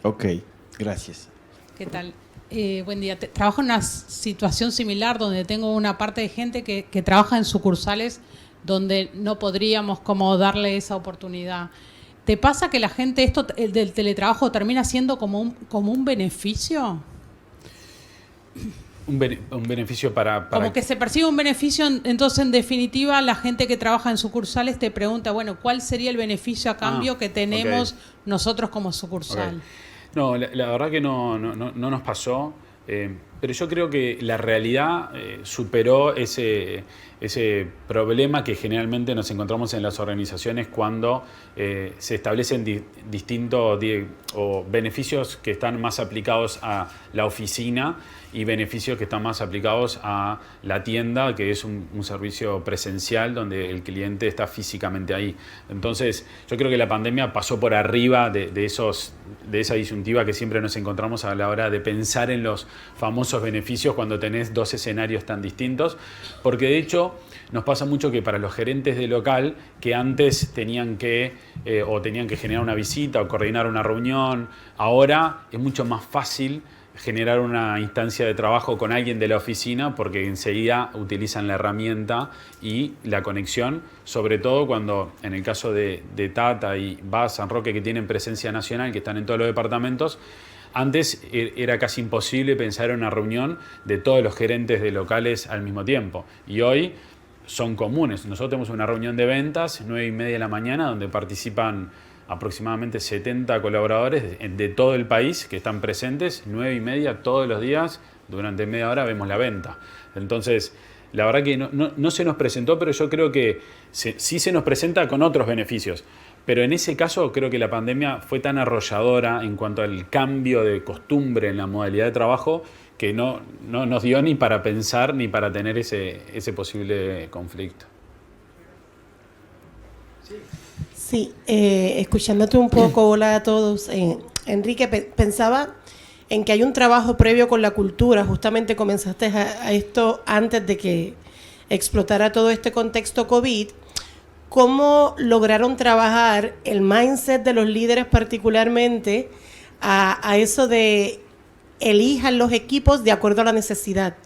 Ok, gracias. ¿Qué tal? Buen día. Trabajo en una situación similar donde tengo una parte de gente que trabaja en sucursales donde no podríamos como darle esa oportunidad. ¿Te pasa que la gente el del teletrabajo termina siendo como un beneficio? Un beneficio para... Como que se percibe un beneficio, entonces en definitiva la gente que trabaja en sucursales te pregunta, bueno, ¿cuál sería el beneficio a cambio que tenemos nosotros como sucursal? Okay. No, la verdad que no nos pasó, pero yo creo que la realidad superó ese problema que generalmente nos encontramos en las organizaciones cuando se establecen distintos beneficios que están más aplicados a la oficina y beneficios que están más aplicados a la tienda, que es un servicio presencial donde el cliente está físicamente ahí. Entonces, yo creo que la pandemia pasó por arriba de esa disyuntiva que siempre nos encontramos a la hora de pensar en los famosos beneficios cuando tenés dos escenarios tan distintos, porque de hecho nos pasa mucho que para los gerentes de local que antes tenían que generar una visita o coordinar una reunión, ahora es mucho más fácil generar una instancia de trabajo con alguien de la oficina porque enseguida utilizan la herramienta y la conexión, sobre todo cuando en el caso de Tata y BAS, San Roque, que tienen presencia nacional, que están en todos los departamentos, antes era casi imposible pensar en una reunión de todos los gerentes de locales al mismo tiempo y hoy son comunes. Nosotros tenemos una reunión de ventas 9:30 de la mañana donde participan aproximadamente 70 colaboradores de todo el país que están presentes, 9:30 todos los días, durante media hora vemos la venta. Entonces, la verdad que no se nos presentó, pero yo creo que sí se nos presenta con otros beneficios. Pero en ese caso creo que la pandemia fue tan arrolladora en cuanto al cambio de costumbre en la modalidad de trabajo que no nos dio ni para pensar ni para tener ese posible conflicto. Sí, escuchándote un poco, hola a todos. Enrique, pensaba en que hay un trabajo previo con la cultura. Justamente comenzaste a esto antes de que explotara todo este contexto COVID. ¿Cómo lograron trabajar el mindset de los líderes particularmente a eso de elijan los equipos de acuerdo a la necesidad?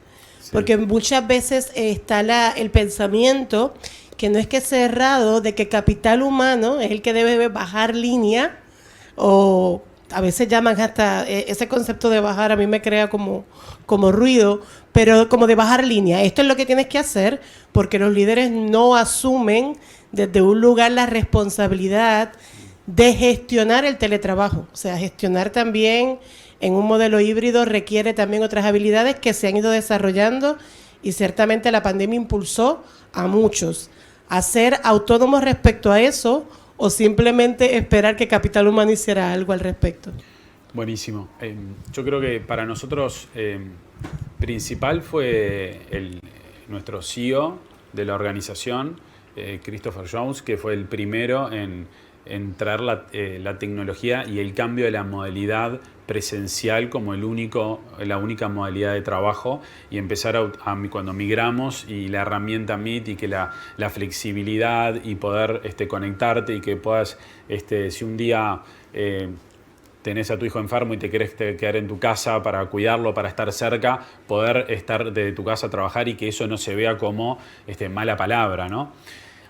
Sí. Porque muchas veces está el pensamiento que no es que cerrado de que capital humano es el que debe bajar línea, o a veces llaman hasta ese concepto de bajar, a mí me crea como ruido, pero como de bajar línea. Esto es lo que tienes que hacer porque los líderes no asumen desde un lugar la responsabilidad de gestionar el teletrabajo. O sea, gestionar también en un modelo híbrido requiere también otras habilidades que se han ido desarrollando y ciertamente la pandemia impulsó a muchos a ser autónomos respecto a eso o simplemente esperar que Capital Humano hiciera algo al respecto. Buenísimo. Yo creo que para nosotros principal fue nuestro CEO de la organización, Christopher Jones, que fue el primero en traer la tecnología y el cambio de la modalidad presencial como la única modalidad de trabajo y empezar cuando migramos y la herramienta Meet y que la flexibilidad y poder conectarte y que puedas, si un día tenés a tu hijo enfermo y te querés quedar en tu casa para cuidarlo, para estar cerca, poder estar desde tu casa a trabajar y que eso no se vea como mala palabra, ¿no?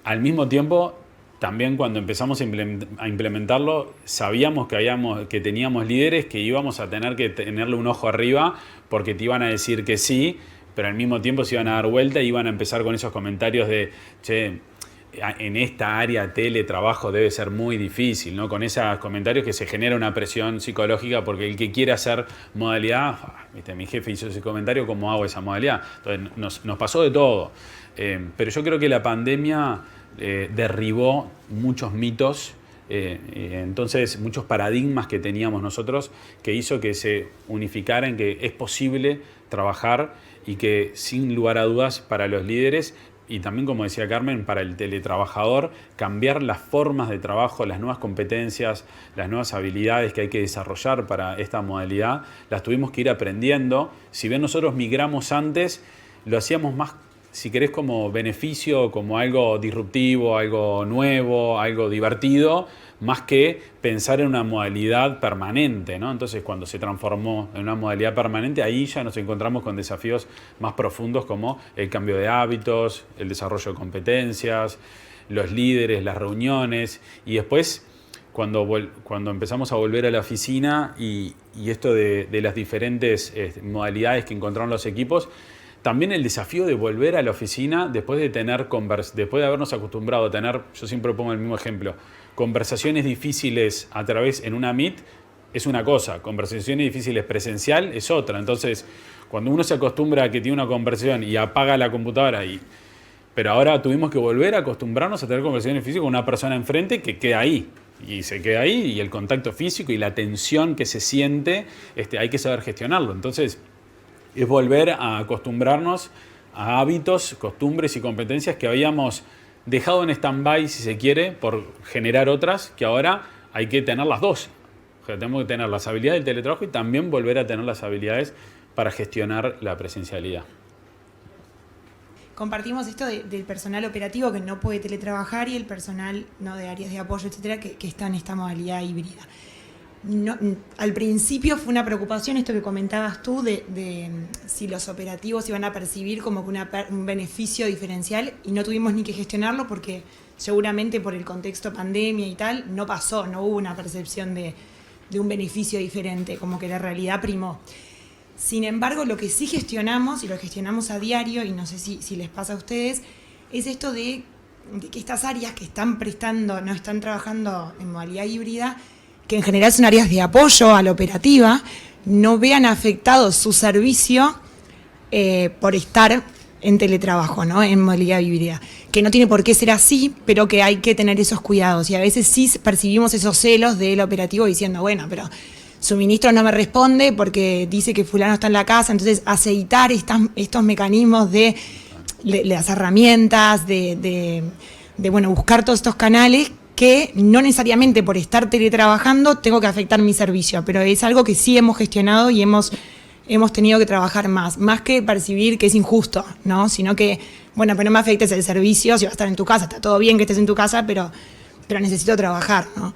Al mismo tiempo, también cuando empezamos a implementarlo, sabíamos que teníamos líderes que íbamos a tener que tenerle un ojo arriba porque te iban a decir que sí, pero al mismo tiempo se iban a dar vuelta y iban a empezar con esos comentarios de, che, en esta área teletrabajo debe ser muy difícil, ¿no? Con esos comentarios que se genera una presión psicológica porque el que quiere hacer modalidad, mi jefe hizo ese comentario, ¿cómo hago esa modalidad? Entonces nos pasó de todo. Pero yo creo que la pandemia derribó muchos mitos, entonces muchos paradigmas que teníamos nosotros que hizo que se unificara en que es posible trabajar y que sin lugar a dudas para los líderes y también, como decía Carmen, para el teletrabajador, cambiar las formas de trabajo, las nuevas competencias, las nuevas habilidades que hay que desarrollar para esta modalidad, las tuvimos que ir aprendiendo. Si bien nosotros migramos antes, lo hacíamos más, si querés, como beneficio, como algo disruptivo, algo nuevo, algo divertido, más que pensar en una modalidad permanente, ¿no? Entonces, cuando se transformó en una modalidad permanente, ahí ya nos encontramos con desafíos más profundos como el cambio de hábitos, el desarrollo de competencias, los líderes, las reuniones, y después, cuando empezamos a volver a la oficina y esto de las diferentes modalidades que encontraron los equipos, también el desafío de volver a la oficina después de habernos acostumbrado a tener, yo siempre pongo el mismo ejemplo, conversaciones difíciles en una Meet es una cosa, conversaciones difíciles presencial es otra. Entonces, cuando uno se acostumbra a que tiene una conversación y apaga la computadora, pero ahora tuvimos que volver a acostumbrarnos a tener conversaciones físicas con una persona enfrente que queda ahí. Y se queda ahí y el contacto físico y la tensión que se siente, hay que saber gestionarlo. Entonces, es volver a acostumbrarnos a hábitos, costumbres y competencias que habíamos dejado en stand-by, si se quiere, por generar otras, que ahora hay que tener las dos. O sea, tenemos que tener las habilidades del teletrabajo y también volver a tener las habilidades para gestionar la presencialidad. Compartimos esto del personal operativo que no puede teletrabajar y el personal, ¿no?, de áreas de apoyo, etcétera, que está en esta modalidad híbrida. al principio fue una preocupación esto que comentabas tú de si los operativos iban a percibir como que un beneficio diferencial, y no tuvimos ni que gestionarlo porque seguramente por el contexto pandemia y tal no pasó, no hubo una percepción de un beneficio diferente, como que la realidad primó. Sin embargo, lo que sí gestionamos, y lo gestionamos a diario, y no sé si les pasa a ustedes, es esto de que estas áreas que están no están trabajando en modalidad híbrida, que en general son áreas de apoyo a la operativa, no vean afectado su servicio por estar en teletrabajo, ¿no? En modalidad híbrida. Que no tiene por qué ser así, pero que hay que tener esos cuidados. Y a veces sí percibimos esos celos del operativo diciendo, bueno, pero su ministro no me responde porque dice que fulano está en la casa, entonces aceitar estos mecanismos de las herramientas, de buscar todos estos canales que no necesariamente por estar teletrabajando tengo que afectar mi servicio, pero es algo que sí hemos gestionado y hemos tenido que trabajar más que percibir que es injusto, ¿no? Sino que, bueno, pero no me afectes el servicio si vas a estar en tu casa, está todo bien que estés en tu casa, pero necesito trabajar, ¿no?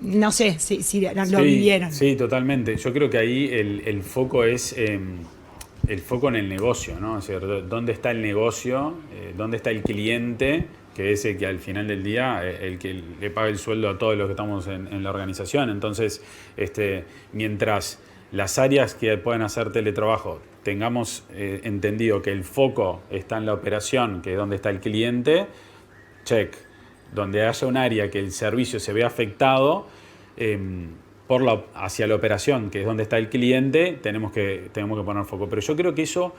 No sé si lo vivieron. Sí, totalmente. Yo creo que ahí el foco es el foco en el negocio, ¿no? O sea, ¿dónde está el negocio? ¿Dónde está el cliente? Que es el que al final del día, el que le paga el sueldo a todos los que estamos en la organización. Entonces, mientras las áreas que pueden hacer teletrabajo tengamos entendido que el foco está en la operación, que es donde está el cliente, check. Donde haya un área que el servicio se vea afectado hacia la operación, que es donde está el cliente, tenemos que poner foco. Pero yo creo que eso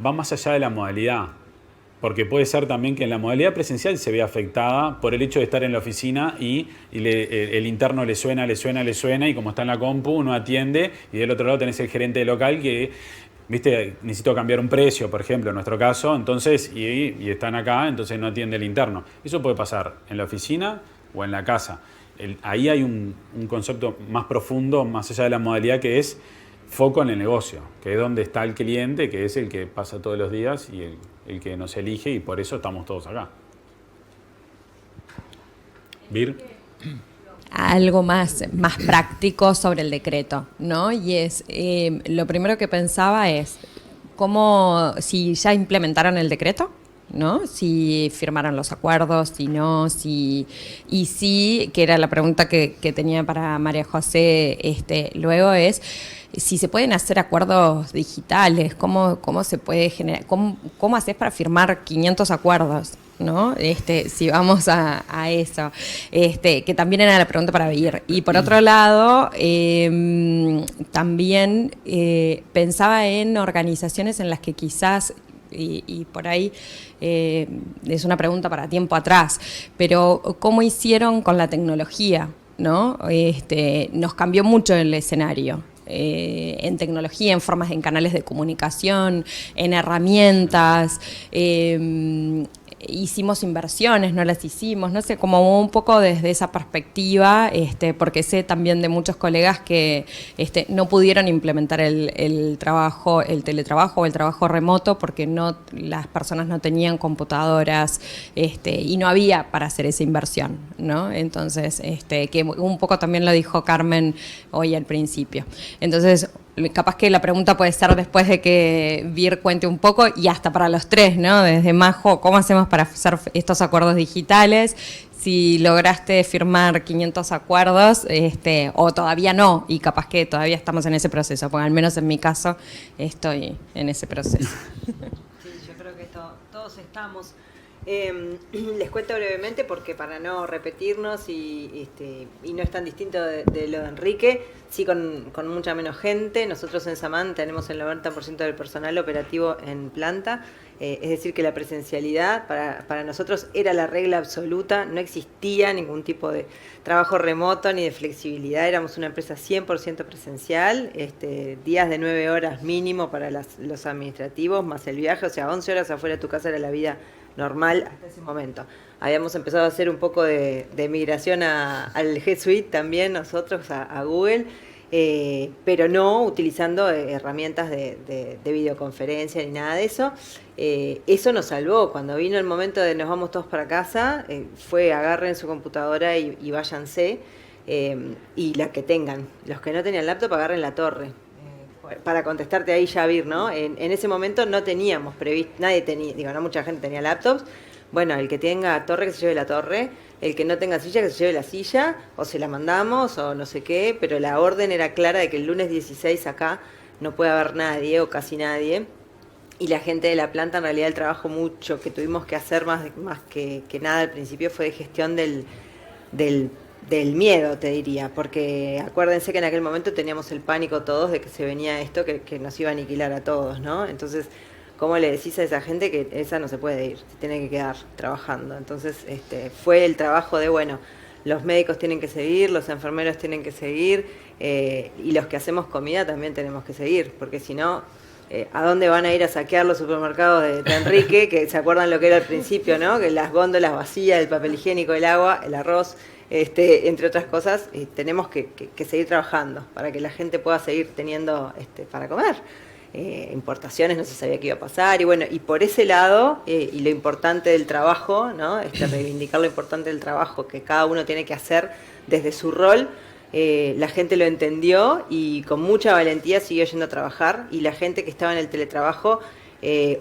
va más allá de la modalidad, porque puede ser también que en la modalidad presencial se vea afectada por el hecho de estar en la oficina y el interno le suena, y como está en la compu no atiende, y del otro lado tenés el gerente local que, viste, necesito cambiar un precio, por ejemplo, en nuestro caso, entonces, y están acá, entonces no atiende el interno. Eso puede pasar en la oficina o en la casa. Ahí hay un concepto más profundo, más allá de la modalidad, que es foco en el negocio, que es donde está el cliente, que es el que pasa todos los días y el que nos elige, y por eso estamos todos acá. ¿Vir? Algo más práctico sobre el decreto, ¿no? Y es, lo primero que pensaba es, si ya implementaron el decreto, ¿no? Si firmaron los acuerdos, si no, y sí, que era la pregunta que tenía para María José, luego es si se pueden hacer acuerdos digitales, cómo se puede generar, cómo haces para firmar 500 acuerdos, ¿no? Si vamos a eso, que también era la pregunta para Vir. Y por otro lado, también pensaba en organizaciones en las que quizás, y por ahí es una pregunta para tiempo atrás, pero ¿cómo hicieron con la tecnología? ¿No? Nos cambió mucho el escenario. En tecnología, en formas, en canales de comunicación, en herramientas, hicimos inversiones, no las hicimos, no sé, como un poco desde esa perspectiva, porque sé también de muchos colegas que no pudieron implementar el teletrabajo o el trabajo remoto porque las personas no tenían computadoras y no había para hacer esa inversión, ¿no? Entonces, que un poco también lo dijo Carmen hoy al principio. Entonces, capaz que la pregunta puede ser después de que Vir cuente un poco, y hasta para los tres, ¿no? Desde Majo, ¿cómo hacemos para hacer estos acuerdos digitales? Si lograste firmar 500 acuerdos, o todavía no, y capaz que todavía estamos en ese proceso, porque al menos en mi caso estoy en ese proceso. Sí, yo creo que todos estamos. Les cuento brevemente porque para no repetirnos y no es tan distinto de lo de Enrique, sí con mucha menos gente. Nosotros en Samán tenemos el 90% del personal operativo en planta, es decir que la presencialidad para nosotros era la regla absoluta, no existía ningún tipo de trabajo remoto ni de flexibilidad, éramos una empresa 100% presencial, días de 9 horas mínimo para los administrativos, más el viaje, o sea, 11 horas afuera de tu casa era la vida normal hasta ese momento. Habíamos empezado a hacer un poco de migración al G Suite también nosotros, a Google, pero no utilizando herramientas de videoconferencia ni nada de eso. Eso nos salvó. Cuando vino el momento de nos vamos todos para casa, fue agarren su computadora y váyanse. y la que tengan. Los que no tenían laptop, agarren la torre. Para contestarte ahí, Javier, ¿no? En ese momento no teníamos previsto, nadie tenía, digo, no mucha gente tenía laptops. Bueno, el que tenga torre, que se lleve la torre. El que no tenga silla, que se lleve la silla. O se la mandamos, o no sé qué. Pero la orden era clara de que el lunes 16 acá no puede haber nadie, o casi nadie. Y la gente de la planta, en realidad, el trabajo mucho que tuvimos que hacer más que nada al principio fue de gestión del miedo, te diría, porque acuérdense que en aquel momento teníamos el pánico todos de que se venía esto, que nos iba a aniquilar a todos, ¿no? Entonces, ¿cómo le decís a esa gente que esa no se puede ir, se tiene que quedar trabajando? Entonces, fue el trabajo de, bueno, los médicos tienen que seguir, los enfermeros tienen que seguir, y los que hacemos comida también tenemos que seguir, porque si no, ¿a dónde van a ir a saquear los supermercados de Enrique? Que se acuerdan lo que era al principio, ¿no? Que las góndolas vacías, el papel higiénico, el agua, el arroz, entre otras cosas, tenemos que seguir trabajando para que la gente pueda seguir teniendo para comer. Importaciones no se sabía qué iba a pasar, y bueno, y por ese lado, y lo importante del trabajo, ¿no? Reivindicar lo importante del trabajo que cada uno tiene que hacer desde su rol. La gente lo entendió y con mucha valentía siguió yendo a trabajar, y la gente que estaba en el teletrabajo,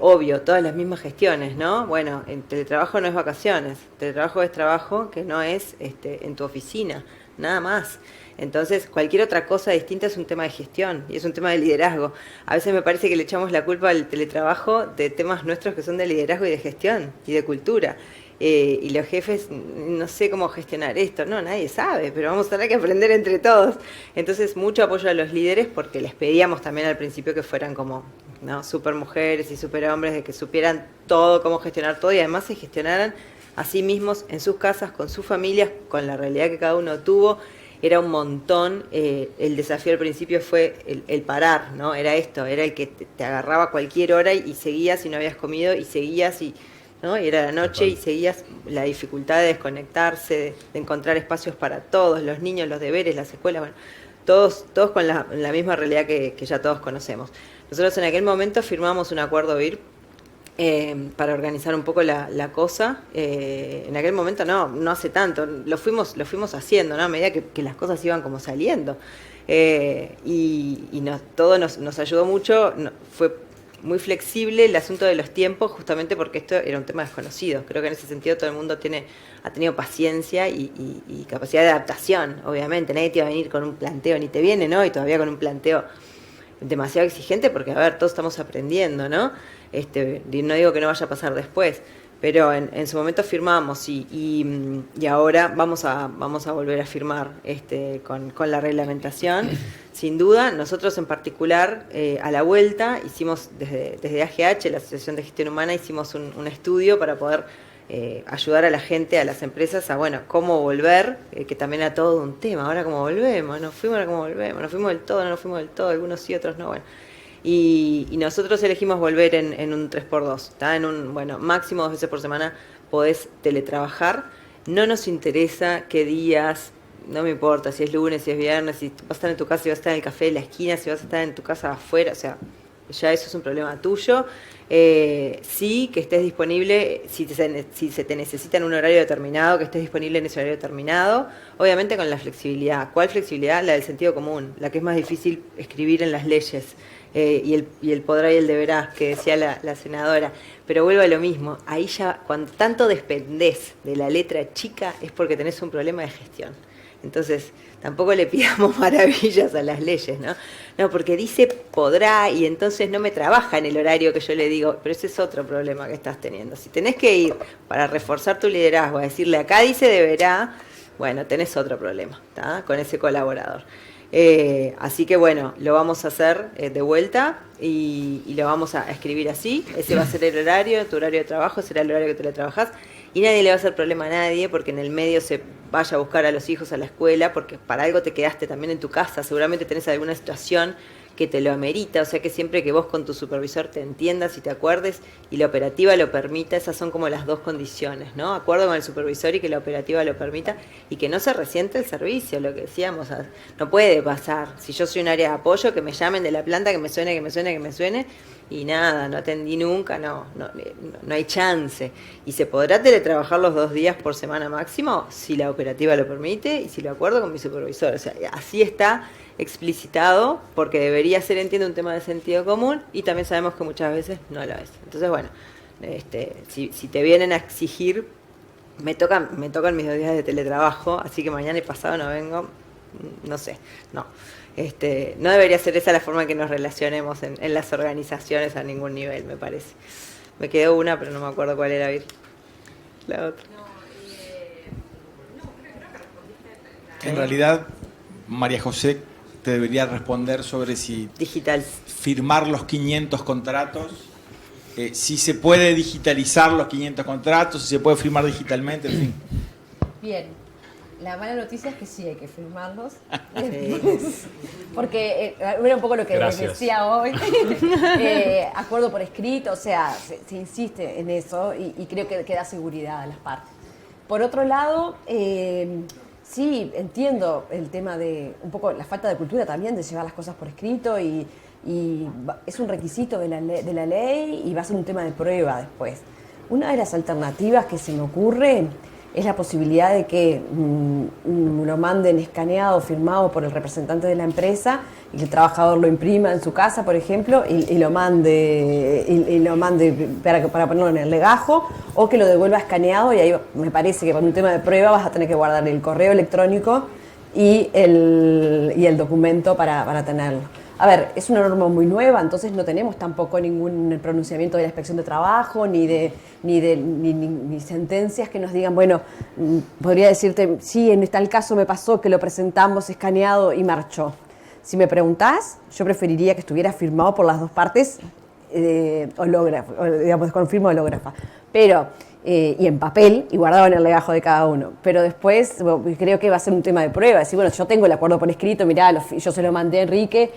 obvio, todas las mismas gestiones, ¿no? Bueno, el teletrabajo no es vacaciones, teletrabajo es trabajo que no es en tu oficina, nada más. Entonces, cualquier otra cosa distinta es un tema de gestión y es un tema de liderazgo. A veces me parece que le echamos la culpa al teletrabajo de temas nuestros que son de liderazgo y de gestión y de cultura. Y los jefes, no sé cómo gestionar esto, no, nadie sabe, pero vamos a tener que aprender entre todos. Entonces, mucho apoyo a los líderes, porque les pedíamos también al principio que fueran como, ¿no?, super mujeres y super hombres, de que supieran todo, cómo gestionar todo, y además se gestionaran a sí mismos en sus casas, con sus familias, con la realidad que cada uno tuvo. Era un montón. El desafío al principio fue el parar, ¿no? Era esto, era el que te agarraba a cualquier hora y seguías y no habías comido, y seguías ¿no? Y era la noche y seguías la dificultad de desconectarse, de encontrar espacios para todos, los niños, los deberes, las escuelas, bueno, todos con la misma realidad que ya todos conocemos. Nosotros en aquel momento firmamos un acuerdo BIR para organizar un poco la cosa. En aquel momento no hace tanto, lo fuimos haciendo, ¿no? A medida que las cosas iban como saliendo. Todo nos ayudó mucho, fue muy flexible el asunto de los tiempos, justamente porque esto era un tema desconocido. Creo que en ese sentido todo el mundo ha tenido paciencia y capacidad de adaptación, obviamente. Nadie te iba a venir con un planteo, ni te viene, ¿no? Y todavía con un planteo demasiado exigente, porque, a ver, todos estamos aprendiendo, ¿no? No digo que no vaya a pasar después, pero en su momento firmamos y ahora vamos a volver a firmar con la reglamentación. Sin duda, nosotros en particular, a la vuelta, hicimos desde AGH, la Asociación de Gestión Humana, hicimos un estudio para poder ayudar a la gente, a las empresas, a, bueno, cómo volver, que también era todo un tema. Ahora cómo volvemos, nos fuimos del todo, no nos fuimos del todo, algunos sí, otros no, bueno. Y nosotros elegimos volver en un 3x2, ¿está? Máximo 2 veces por semana podés teletrabajar. No nos interesa qué días, no me importa si es lunes, si es viernes, si vas a estar en tu casa, si vas a estar en el café de la esquina, si vas a estar en tu casa afuera, o sea, ya eso es un problema tuyo. Sí, que estés disponible, si se te necesita en un horario determinado, que estés disponible en ese horario determinado, obviamente con la flexibilidad. ¿Cuál flexibilidad? La del sentido común, la que es más difícil escribir en las leyes. Y el podrá y el deberá, que decía la senadora. Pero vuelvo a lo mismo, ahí ya, cuando tanto dependés de la letra chica, es porque tenés un problema de gestión. Entonces, tampoco le pidamos maravillas a las leyes, ¿no? No, porque dice podrá y entonces no me trabaja en el horario que yo le digo, pero ese es otro problema que estás teniendo. Si tenés que ir para reforzar tu liderazgo, a decirle acá dice deberá, bueno, tenés otro problema, ¿tá? Con ese colaborador. Así que bueno, lo vamos a hacer de vuelta y lo vamos a escribir así. Ese va a ser el horario, tu horario de trabajo será el horario que teletrabajás, y nadie le va a hacer problema a nadie porque en el medio se vaya a buscar a los hijos a la escuela, porque para algo te quedaste también en tu casa, seguramente tenés alguna situación que te lo amerita, o sea que siempre que vos con tu supervisor te entiendas y te acuerdes y la operativa lo permita, esas son como las dos condiciones, ¿no? Acuerdo con el supervisor y que la operativa lo permita y que no se resiente el servicio, lo que decíamos, no puede pasar, si yo soy un área de apoyo, que me llamen de la planta, que me suene, y nada, no atendí nunca, no hay chance. ¿Y se podrá teletrabajar los 2 días por semana máximo? Si la operativa lo permite y si lo acuerdo con mi supervisor. O sea, así está explicitado, porque debería ser, entiendo, un tema de sentido común, y también sabemos que muchas veces no lo es. Entonces, bueno, si te vienen a exigir, me tocan mis 2 días de teletrabajo, así que mañana y pasado no vengo, no sé, no. No debería ser esa la forma en que nos relacionemos en las organizaciones a ningún nivel, me parece. Me quedó una, pero no me acuerdo cuál era, la otra. En realidad, María José te debería responder sobre si digital, firmar los 500 contratos, si se puede digitalizar los 500 contratos, si se puede firmar digitalmente, en fin. Bien, la mala noticia es que sí hay que firmarlos, porque era un poco lo que decía hoy, acuerdo por escrito, o sea, se insiste en eso y creo que da seguridad a las partes. Por otro lado, sí, entiendo el tema de un poco la falta de cultura también, de llevar las cosas por escrito y es un requisito de la ley y va a ser un tema de prueba después. Una de las alternativas que se me ocurre es la posibilidad de que lo manden escaneado, firmado por el representante de la empresa y que el trabajador lo imprima en su casa, por ejemplo, y lo mande para ponerlo en el legajo, o que lo devuelva escaneado, y ahí me parece que por un tema de prueba vas a tener que guardar el correo electrónico y el documento para tenerlo. A ver, es una norma muy nueva, entonces no tenemos tampoco ningún pronunciamiento de la Inspección de Trabajo, ni sentencias que nos digan, bueno, podría decirte, sí, en tal caso me pasó que lo presentamos escaneado y marchó. Si me preguntás, yo preferiría que estuviera firmado por las 2 partes, digamos, con firma hológrafa, pero y en papel y guardado en el legajo de cada uno. Pero después creo que va a ser un tema de prueba. Decir, bueno, yo tengo el acuerdo por escrito, mirá, yo se lo mandé a Enrique,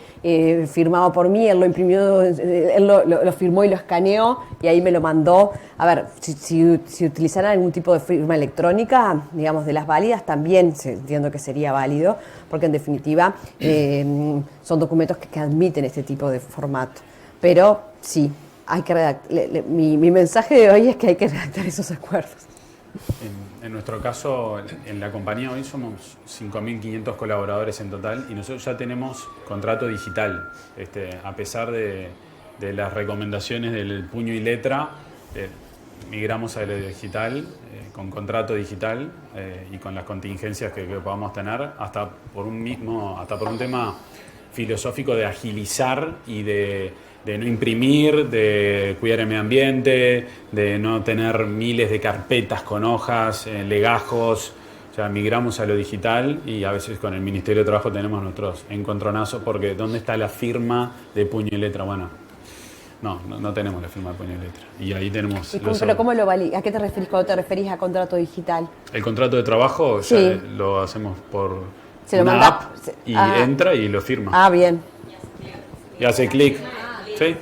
firmado por mí, él lo imprimió, él lo firmó y lo escaneó y ahí me lo mandó. A ver, si utilizaran algún tipo de firma electrónica, digamos, de las válidas, también entiendo que sería válido, porque en definitiva son documentos que admiten este tipo de formato. Pero sí, hay que redactar. Mi mensaje de hoy es que hay que redactar esos acuerdos. En nuestro caso, en la compañía hoy somos 5.500 colaboradores en total y nosotros ya tenemos contrato digital. A pesar de las recomendaciones del puño y letra, migramos a lo digital, con contrato digital y con las contingencias que podamos tener, hasta por un tema filosófico de agilizar y de no imprimir, de cuidar el medio ambiente, de no tener miles de carpetas con hojas, legajos. O sea, migramos a lo digital y a veces con el Ministerio de Trabajo tenemos nuestros encontronazos porque ¿dónde está la firma de puño y letra? Bueno, no tenemos la firma de puño y letra. Y ahí tenemos... ¿Pero cómo lo valí? ¿A qué te referís cuando te referís a contrato digital? El contrato de trabajo sí. Ya lo hacemos por una app y entra y lo firma. Ah, bien. Y hace clic. Sí,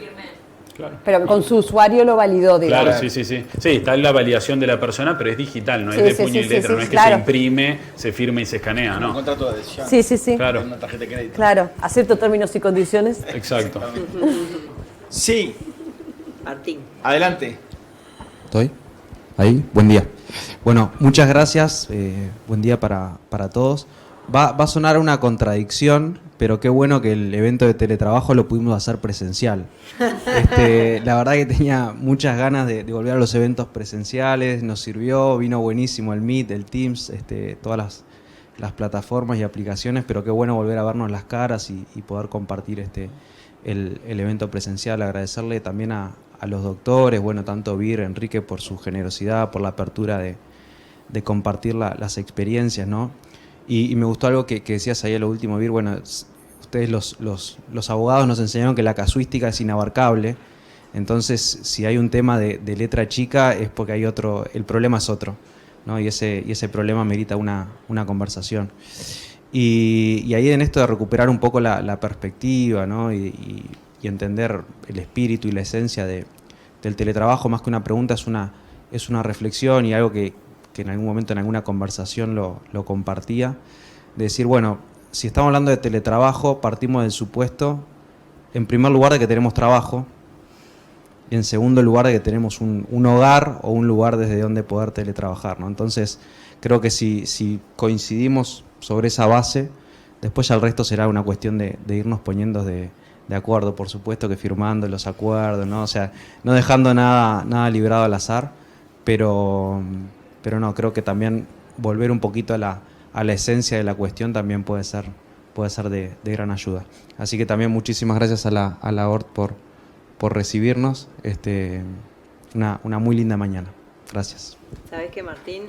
claro. Pero con su usuario lo validó, digamos. Claro, sí. Sí, está en la validación de la persona, pero es digital, no es de puño y letra, no es que se imprime, se firma y se escanea, ¿no? Un contrato de adhesión. Sí. Claro. Una tarjeta de crédito. Claro, acepto términos y condiciones. Exacto. Sí. Martín. Adelante. ¿Estoy? Ahí, buen día. Bueno, muchas gracias, buen día para todos. Va a sonar una contradicción, pero qué bueno que el evento de teletrabajo lo pudimos hacer presencial. La verdad que tenía muchas ganas de volver a los eventos presenciales, nos sirvió, vino buenísimo el Meet, el Teams, todas las plataformas y aplicaciones, pero qué bueno volver a vernos las caras y poder compartir el evento presencial. Agradecerle también a los doctores, bueno, tanto Vir, Enrique, por su generosidad, por la apertura de compartir las experiencias, ¿no? Y me gustó algo que decías ahí a lo último, Vir. Bueno, ustedes los abogados nos enseñaron que la casuística es inabarcable. Entonces, si hay un tema de letra chica es porque hay otro, el problema es otro, ¿no? Y ese problema merita una conversación. Y ahí en esto de recuperar un poco la perspectiva, ¿no? y entender el espíritu y la esencia del teletrabajo, más que una pregunta, es una reflexión y algo que en algún momento en alguna conversación lo compartía, de decir, bueno, si estamos hablando de teletrabajo, partimos del supuesto, en primer lugar, de que tenemos trabajo, y en segundo lugar de que tenemos un hogar o un lugar desde donde poder teletrabajar, ¿no? Entonces creo que si coincidimos sobre esa base, después ya el resto será una cuestión de irnos poniendo de acuerdo, por supuesto que firmando los acuerdos, ¿no? O sea, no dejando nada librado al azar, pero no, creo que también volver un poquito a la esencia de la cuestión también puede ser de gran ayuda. Así que también muchísimas gracias a la ORT por recibirnos. Una muy linda mañana. Gracias. ¿Sabés qué, Martín?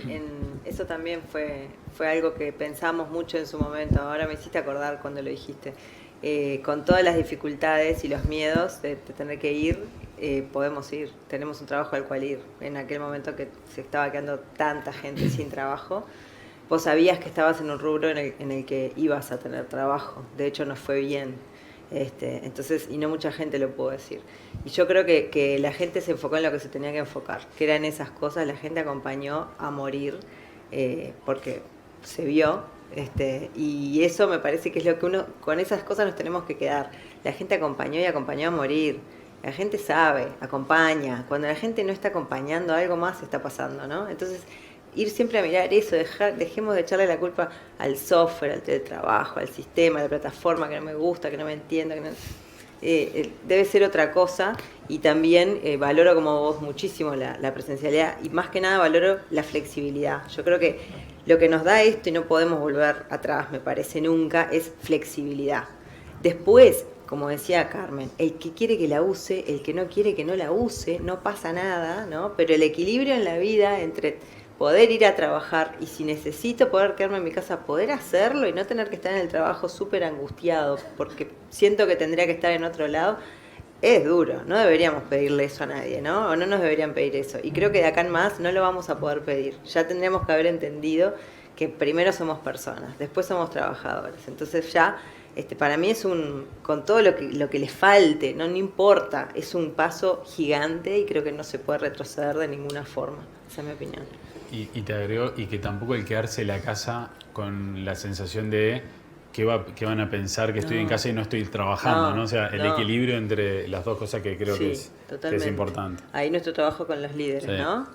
Eso también fue algo que pensamos mucho en su momento. Ahora me hiciste acordar cuando lo dijiste. Con todas las dificultades y los miedos de tener que ir, podemos ir. Tenemos un trabajo al cual ir. En aquel momento que se estaba quedando tanta gente sin trabajo, vos sabías que estabas en un rubro en el que ibas a tener trabajo. De hecho, nos fue bien. Entonces, y no mucha gente lo pudo decir. Y yo creo que la gente se enfocó en lo que se tenía que enfocar, que eran esas cosas. La gente acompañó a morir porque se vio, y eso me parece que es lo que con esas cosas nos tenemos que quedar. La gente acompañó y acompañó a morir. La gente sabe, acompaña. Cuando la gente no está acompañando, algo más está pasando, ¿no? Entonces, ir siempre a mirar eso, dejemos de echarle la culpa al software, al teletrabajo, al sistema, a la plataforma que no me gusta, que no me entiendo, que no... debe ser otra cosa. Y también valoro como vos muchísimo la presencialidad, y más que nada valoro la flexibilidad. Yo creo que lo que nos da esto, y no podemos volver atrás, me parece nunca, es flexibilidad. Después, como decía Carmen, el que quiere que la use, el que no quiere que no la use, no pasa nada, ¿no? Pero el equilibrio en la vida entre poder ir a trabajar y si necesito poder quedarme en mi casa, poder hacerlo y no tener que estar en el trabajo súper angustiado porque siento que tendría que estar en otro lado, es duro. No deberíamos pedirle eso a nadie, ¿no? O no nos deberían pedir eso. Y creo que de acá en más no lo vamos a poder pedir. Ya tendríamos que haber entendido que primero somos personas, después somos trabajadores. Entonces ya, para mí es con todo lo que le falte, no importa, es un paso gigante y creo que no se puede retroceder de ninguna forma. Esa es mi opinión. Y te agrego, y que tampoco el quedarse en la casa con la sensación de que van a pensar que estoy en casa y no estoy trabajando, ¿no? O sea, el equilibrio entre las dos cosas que creo que es importante. Ahí nuestro trabajo con los líderes, sí. ¿No?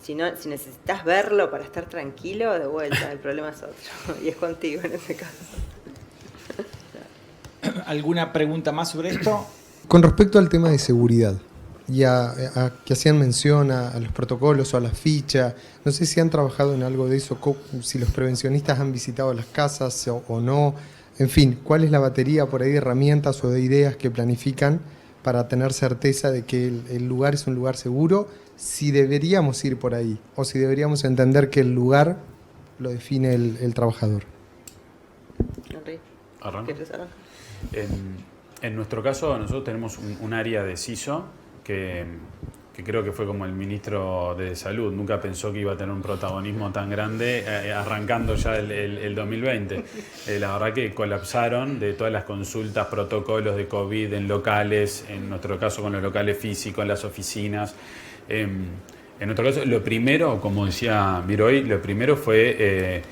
Si necesitas verlo para estar tranquilo, de vuelta, el problema es otro. Y es contigo en ese caso. ¿Alguna pregunta más sobre esto? Con respecto al tema de seguridad, y a que hacían mención a los protocolos o a las fichas, no sé si han trabajado en algo de eso, si los prevencionistas han visitado las casas o no, en fin, ¿cuál es la batería por ahí de herramientas o de ideas que planifican para tener certeza de que el lugar es un lugar seguro, si deberíamos ir por ahí o si deberíamos entender que el lugar lo define el trabajador? ¿Quieres arrancar? En nuestro caso, nosotros tenemos un área de CISO que creo que fue como el ministro de Salud. Nunca pensó que iba a tener un protagonismo tan grande arrancando ya el 2020. La verdad que colapsaron de todas las consultas, protocolos de COVID en locales, en nuestro caso con los locales físicos, en las oficinas. En nuestro caso, lo primero, como decía Miroy, lo primero fue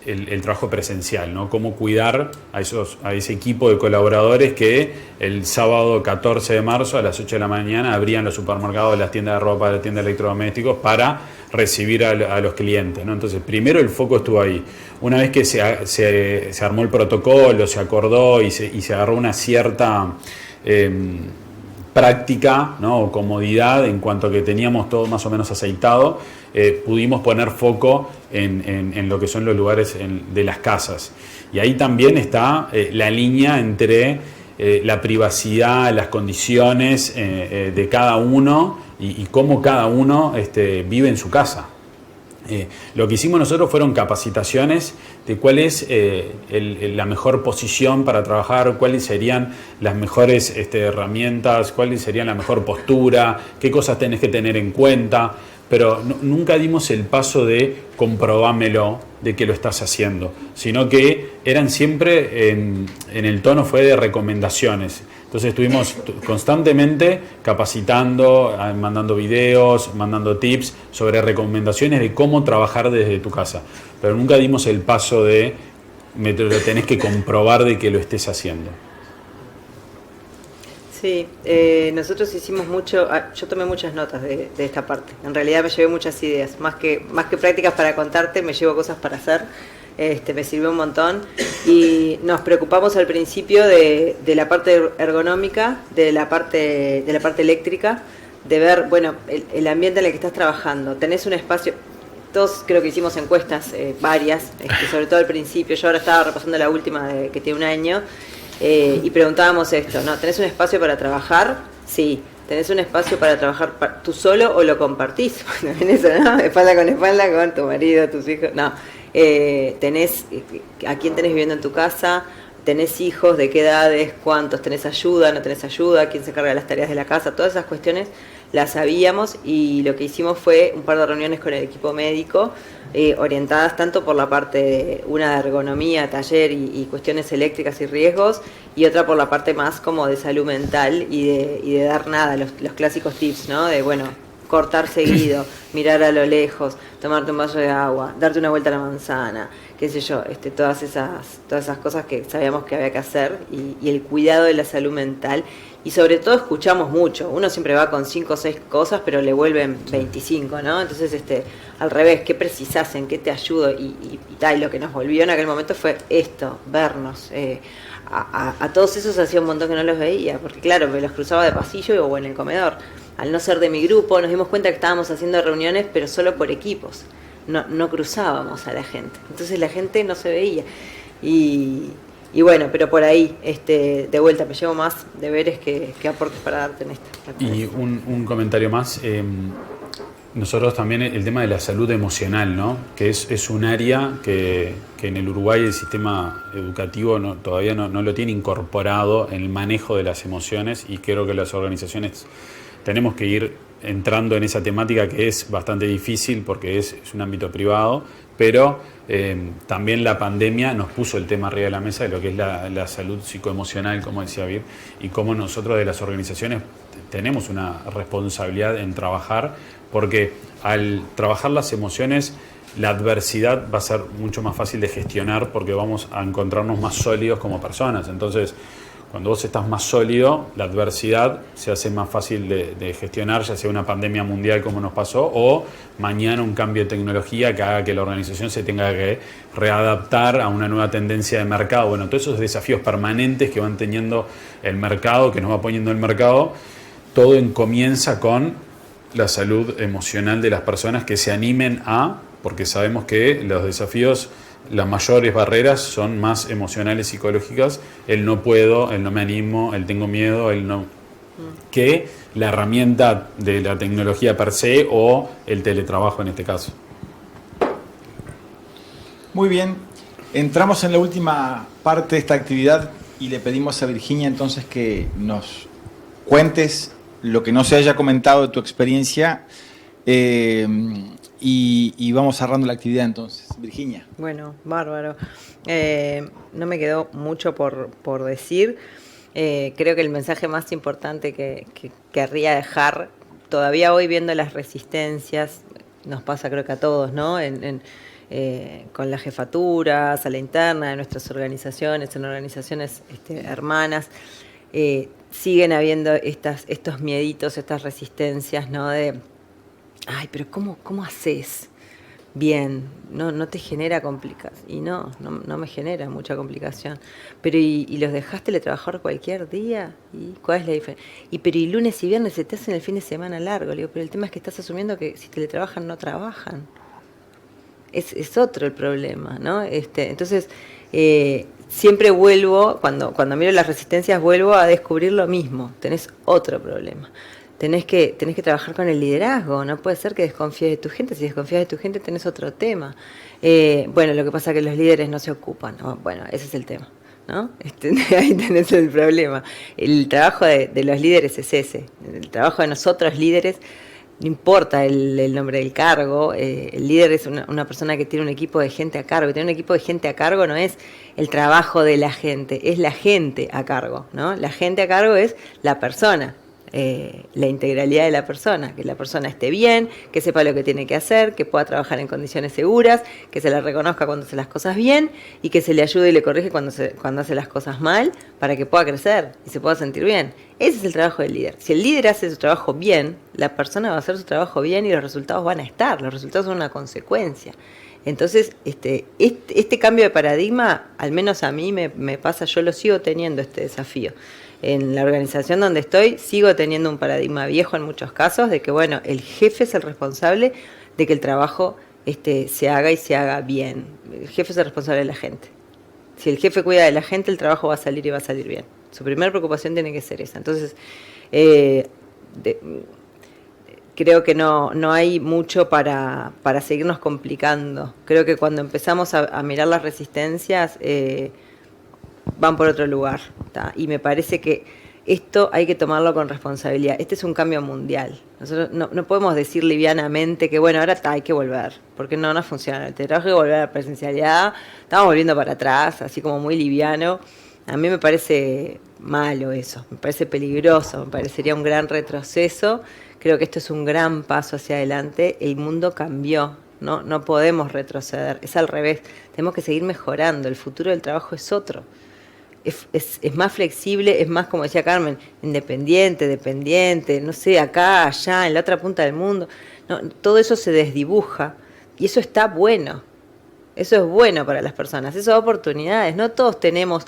el trabajo presencial, ¿no? Cómo cuidar a ese equipo de colaboradores que el sábado 14 de marzo a las 8 de la mañana abrían los supermercados, las tiendas de ropa, las tiendas de electrodomésticos para recibir a los clientes, ¿no? Entonces, primero el foco estuvo ahí. Una vez que se armó el protocolo, se acordó y se agarró una cierta práctica, ¿no? O comodidad en cuanto a que teníamos todo más o menos aceitado, pudimos poner foco en lo que son los lugares de las casas. Y ahí también está la línea entre la privacidad, las condiciones de cada uno y cómo cada uno vive en su casa. Lo que hicimos nosotros fueron capacitaciones de cuál es la mejor posición para trabajar, cuáles serían las mejores herramientas, cuáles serían la mejor postura, qué cosas tenés que tener en cuenta, pero nunca dimos el paso de comprobámelo de que lo estás haciendo, sino que eran siempre en el tono fue de recomendaciones. Entonces estuvimos constantemente capacitando, mandando videos, mandando tips sobre recomendaciones de cómo trabajar desde tu casa. Pero nunca dimos el paso de lo tenés que comprobar de que lo estés haciendo. Sí, nosotros hicimos mucho, yo tomé muchas notas de esta parte, en realidad me llevé muchas ideas, más que prácticas para contarte, me llevo cosas para hacer, me sirvió un montón y nos preocupamos al principio de la parte ergonómica, de la parte eléctrica, de ver, bueno, el ambiente en el que estás trabajando, tenés un espacio. Todos creo que hicimos encuestas, varias, sobre todo al principio. Yo ahora estaba repasando la última que tiene un año y preguntábamos esto, ¿no? ¿Tenés un espacio para trabajar? Sí. ¿Tenés un espacio para trabajar tú solo o lo compartís? Bueno, en eso, ¿no? Espalda con tu marido, tus hijos. No. ¿Tenés a quién tenés viviendo en tu casa? ¿Tenés hijos? ¿De qué edades? ¿Cuántos? ¿Tenés ayuda? ¿No tenés ayuda? ¿Quién se carga de las tareas de la casa? Todas esas cuestiones las sabíamos y lo que hicimos fue un par de reuniones con el equipo médico orientadas tanto por la parte, una de ergonomía, taller y cuestiones eléctricas y riesgos, y otra por la parte más como de salud mental y de dar nada, los clásicos tips, ¿no? De, bueno, cortar seguido, mirar a lo lejos, tomarte un vaso de agua, darte una vuelta a la manzana, qué sé yo, todas esas cosas que sabíamos que había que hacer y el cuidado de la salud mental. Y sobre todo escuchamos mucho, uno siempre va con 5 o 6 cosas, pero le vuelven 25, ¿no? Entonces, al revés, ¿qué precisás? ¿En qué te ayudo? Y lo que nos volvió en aquel momento fue esto, vernos. A todos esos hacía un montón que no los veía, porque claro, me los cruzaba de pasillo o en el comedor. Al no ser de mi grupo, nos dimos cuenta que estábamos haciendo reuniones, pero solo por equipos. No cruzábamos a la gente. Entonces la gente no se veía. Y bueno, pero por ahí, de vuelta, me llevo más deberes que aportes para darte en esta. Y un comentario más. Nosotros también el tema de la salud emocional, ¿no? Que es un área que en el Uruguay el sistema educativo todavía no lo tiene incorporado en el manejo de las emociones, y creo que las organizaciones tenemos que ir entrando en esa temática que es bastante difícil porque es un ámbito privado, pero también la pandemia nos puso el tema arriba de la mesa de lo que es la salud psicoemocional, como decía Vir, y cómo nosotros de las organizaciones tenemos una responsabilidad en trabajar, porque al trabajar las emociones, la adversidad va a ser mucho más fácil de gestionar porque vamos a encontrarnos más sólidos como personas. Entonces, cuando vos estás más sólido, la adversidad se hace más fácil de gestionar, ya sea una pandemia mundial como nos pasó, o mañana un cambio de tecnología que haga que la organización se tenga que readaptar a una nueva tendencia de mercado. Bueno, todos esos desafíos permanentes que van teniendo el mercado, que nos va poniendo el mercado, todo comienza con la salud emocional de las personas, que se animen porque sabemos que los desafíos, las mayores barreras son más emocionales, psicológicas, el no puedo, el no me animo, el tengo miedo, el no, que la herramienta de la tecnología per se o el teletrabajo en este caso. Muy bien, entramos en la última parte de esta actividad y le pedimos a Virginia entonces que nos cuentes lo que no se haya comentado de tu experiencia y vamos cerrando la actividad entonces. Virginia. Bueno, bárbaro. No me quedó mucho por decir. Creo que el mensaje más importante que querría dejar, todavía hoy viendo las resistencias, nos pasa creo que a todos, ¿no? Con las jefaturas, a la interna de nuestras organizaciones, en organizaciones hermanas, siguen habiendo estos mieditos, estas resistencias, ¿no? Ay, pero ¿cómo haces bien? No te genera complicación. Y no me genera mucha complicación. Pero ¿y los dejaste teletrabajar cualquier día? ¿Y cuál es la diferencia? Pero ¿y lunes y viernes se te hacen el fin de semana largo? Le digo, pero el tema es que estás asumiendo que si teletrabajan no trabajan. Es otro el problema, ¿no? Entonces, siempre vuelvo, cuando miro las resistencias, vuelvo a descubrir lo mismo. Tenés otro problema. Tenés que trabajar con el liderazgo, no puede ser que desconfíes de tu gente, si desconfías de tu gente tenés otro tema. Bueno, lo que pasa es que los líderes no se ocupan, bueno, ese es el tema, ¿no? Ahí tenés el problema. El trabajo de los líderes es ese, el trabajo de nosotros líderes, no importa el nombre del cargo, el líder es una persona que tiene un equipo de gente a cargo, y tener un equipo de gente a cargo no es el trabajo de la gente, es la gente a cargo, ¿no? La gente a cargo es la persona. la integralidad de la persona, que la persona esté bien, que sepa lo que tiene que hacer, que pueda trabajar en condiciones seguras, que se le reconozca cuando hace las cosas bien y que se le ayude y le corrige cuando hace las cosas mal para que pueda crecer y se pueda sentir bien. Ese es el trabajo del líder. Si el líder hace su trabajo bien, la persona va a hacer su trabajo bien y los resultados van a estar. Los resultados son una consecuencia. Entonces, este cambio de paradigma, al menos a mí me pasa, yo lo sigo teniendo este desafío. En la organización donde estoy, sigo teniendo un paradigma viejo en muchos casos, de que, bueno, el jefe es el responsable de que el trabajo se haga y se haga bien. El jefe es el responsable de la gente. Si el jefe cuida de la gente, el trabajo va a salir y va a salir bien. Su primera preocupación tiene que ser esa. Entonces, creo que no hay mucho para seguirnos complicando. Creo que cuando empezamos a mirar las resistencias, van por otro lugar, ¿tá? Y me parece que esto hay que tomarlo con responsabilidad. Este es un cambio mundial. Nosotros no podemos decir livianamente que, bueno, ahora hay que volver, porque no funciona. El trabajo hay que volver a la presencialidad, estamos volviendo para atrás, así como muy liviano. A mí me parece malo eso, me parece peligroso, me parecería un gran retroceso. Creo que esto es un gran paso hacia adelante. El mundo cambió, no podemos retroceder, es al revés. Tenemos que seguir mejorando, el futuro del trabajo es otro. Es más flexible, es más, como decía Carmen, independiente, dependiente, no sé, acá, allá, en la otra punta del mundo. No, todo eso se desdibuja y eso está bueno. Eso es bueno para las personas, eso da oportunidades. No todos tenemos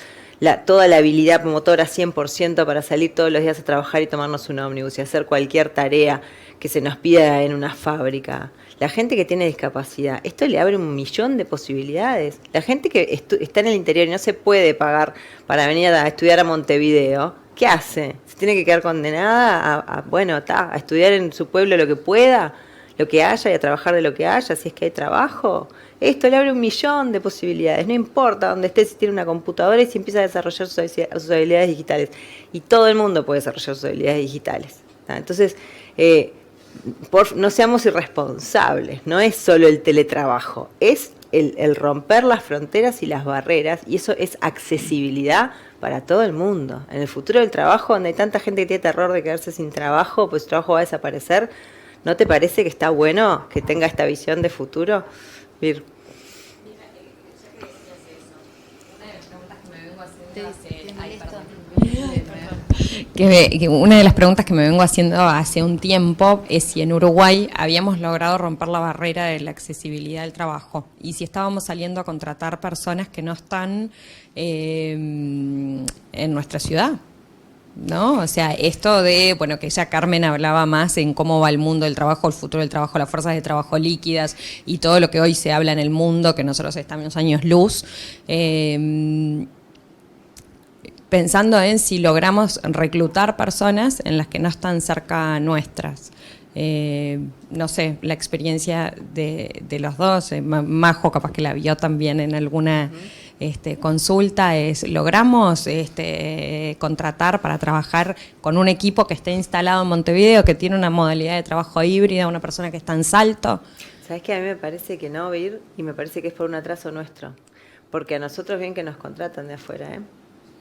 toda la habilidad motora 100% para salir todos los días a trabajar y tomarnos un ómnibus y hacer cualquier tarea que se nos pida en una fábrica. La gente que tiene discapacidad, esto le abre 1.000.000 de posibilidades. La gente que está en el interior y no se puede pagar para venir a estudiar a Montevideo, ¿qué hace? ¿Se tiene que quedar condenada a estudiar en su pueblo lo que pueda, lo que haya y a trabajar de lo que haya, si es que hay trabajo? Esto le abre 1.000.000 de posibilidades, no importa dónde esté, si tiene una computadora y si empieza a desarrollar sus habilidades digitales. Y todo el mundo puede desarrollar sus habilidades digitales. Entonces, no seamos irresponsables, no es solo el teletrabajo, es el romper las fronteras y las barreras, y eso es accesibilidad para todo el mundo. En el futuro del trabajo, donde hay tanta gente que tiene terror de quedarse sin trabajo, pues su trabajo va a desaparecer, ¿no te parece que está bueno que tenga esta visión de futuro? Vir. Una de las preguntas que me vengo haciendo hace un tiempo es si en Uruguay habíamos logrado romper la barrera de la accesibilidad del trabajo y si estábamos saliendo a contratar personas que no están en nuestra ciudad, ¿no? O sea, esto de, bueno, que ya Carmen hablaba más en cómo va el mundo del trabajo, el futuro del trabajo, las fuerzas de trabajo líquidas y todo lo que hoy se habla en el mundo, que nosotros estamos años luz. Pensando en si logramos reclutar personas en las que no están cerca nuestras. No sé, la experiencia de los dos, Majo capaz que la vio también en alguna consulta, logramos contratar para trabajar con un equipo que esté instalado en Montevideo, que tiene una modalidad de trabajo híbrida, una persona que está en Salto. ¿Sabes qué? A mí me parece que no, Vir, y me parece que es por un atraso nuestro, porque a nosotros bien que nos contratan de afuera,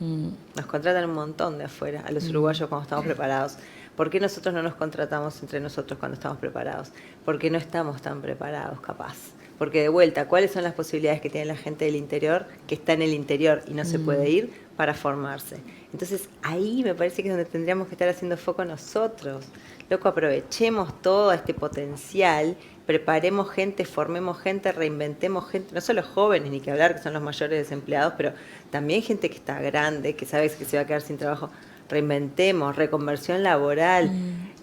Nos contratan un montón de afuera, a los uruguayos cuando estamos preparados. ¿Por qué nosotros no nos contratamos entre nosotros cuando estamos preparados? Porque no estamos tan preparados, capaz. Porque de vuelta, ¿cuáles son las posibilidades que tiene la gente del interior, que está en el interior y no se puede ir para formarse? Entonces ahí me parece que es donde tendríamos que estar haciendo foco nosotros. Loco, aprovechemos todo este potencial, preparemos gente, formemos gente, reinventemos gente, no solo jóvenes, ni que hablar que son los mayores desempleados, pero también gente que está grande, que sabe que se va a quedar sin trabajo. Reinventemos, reconversión laboral.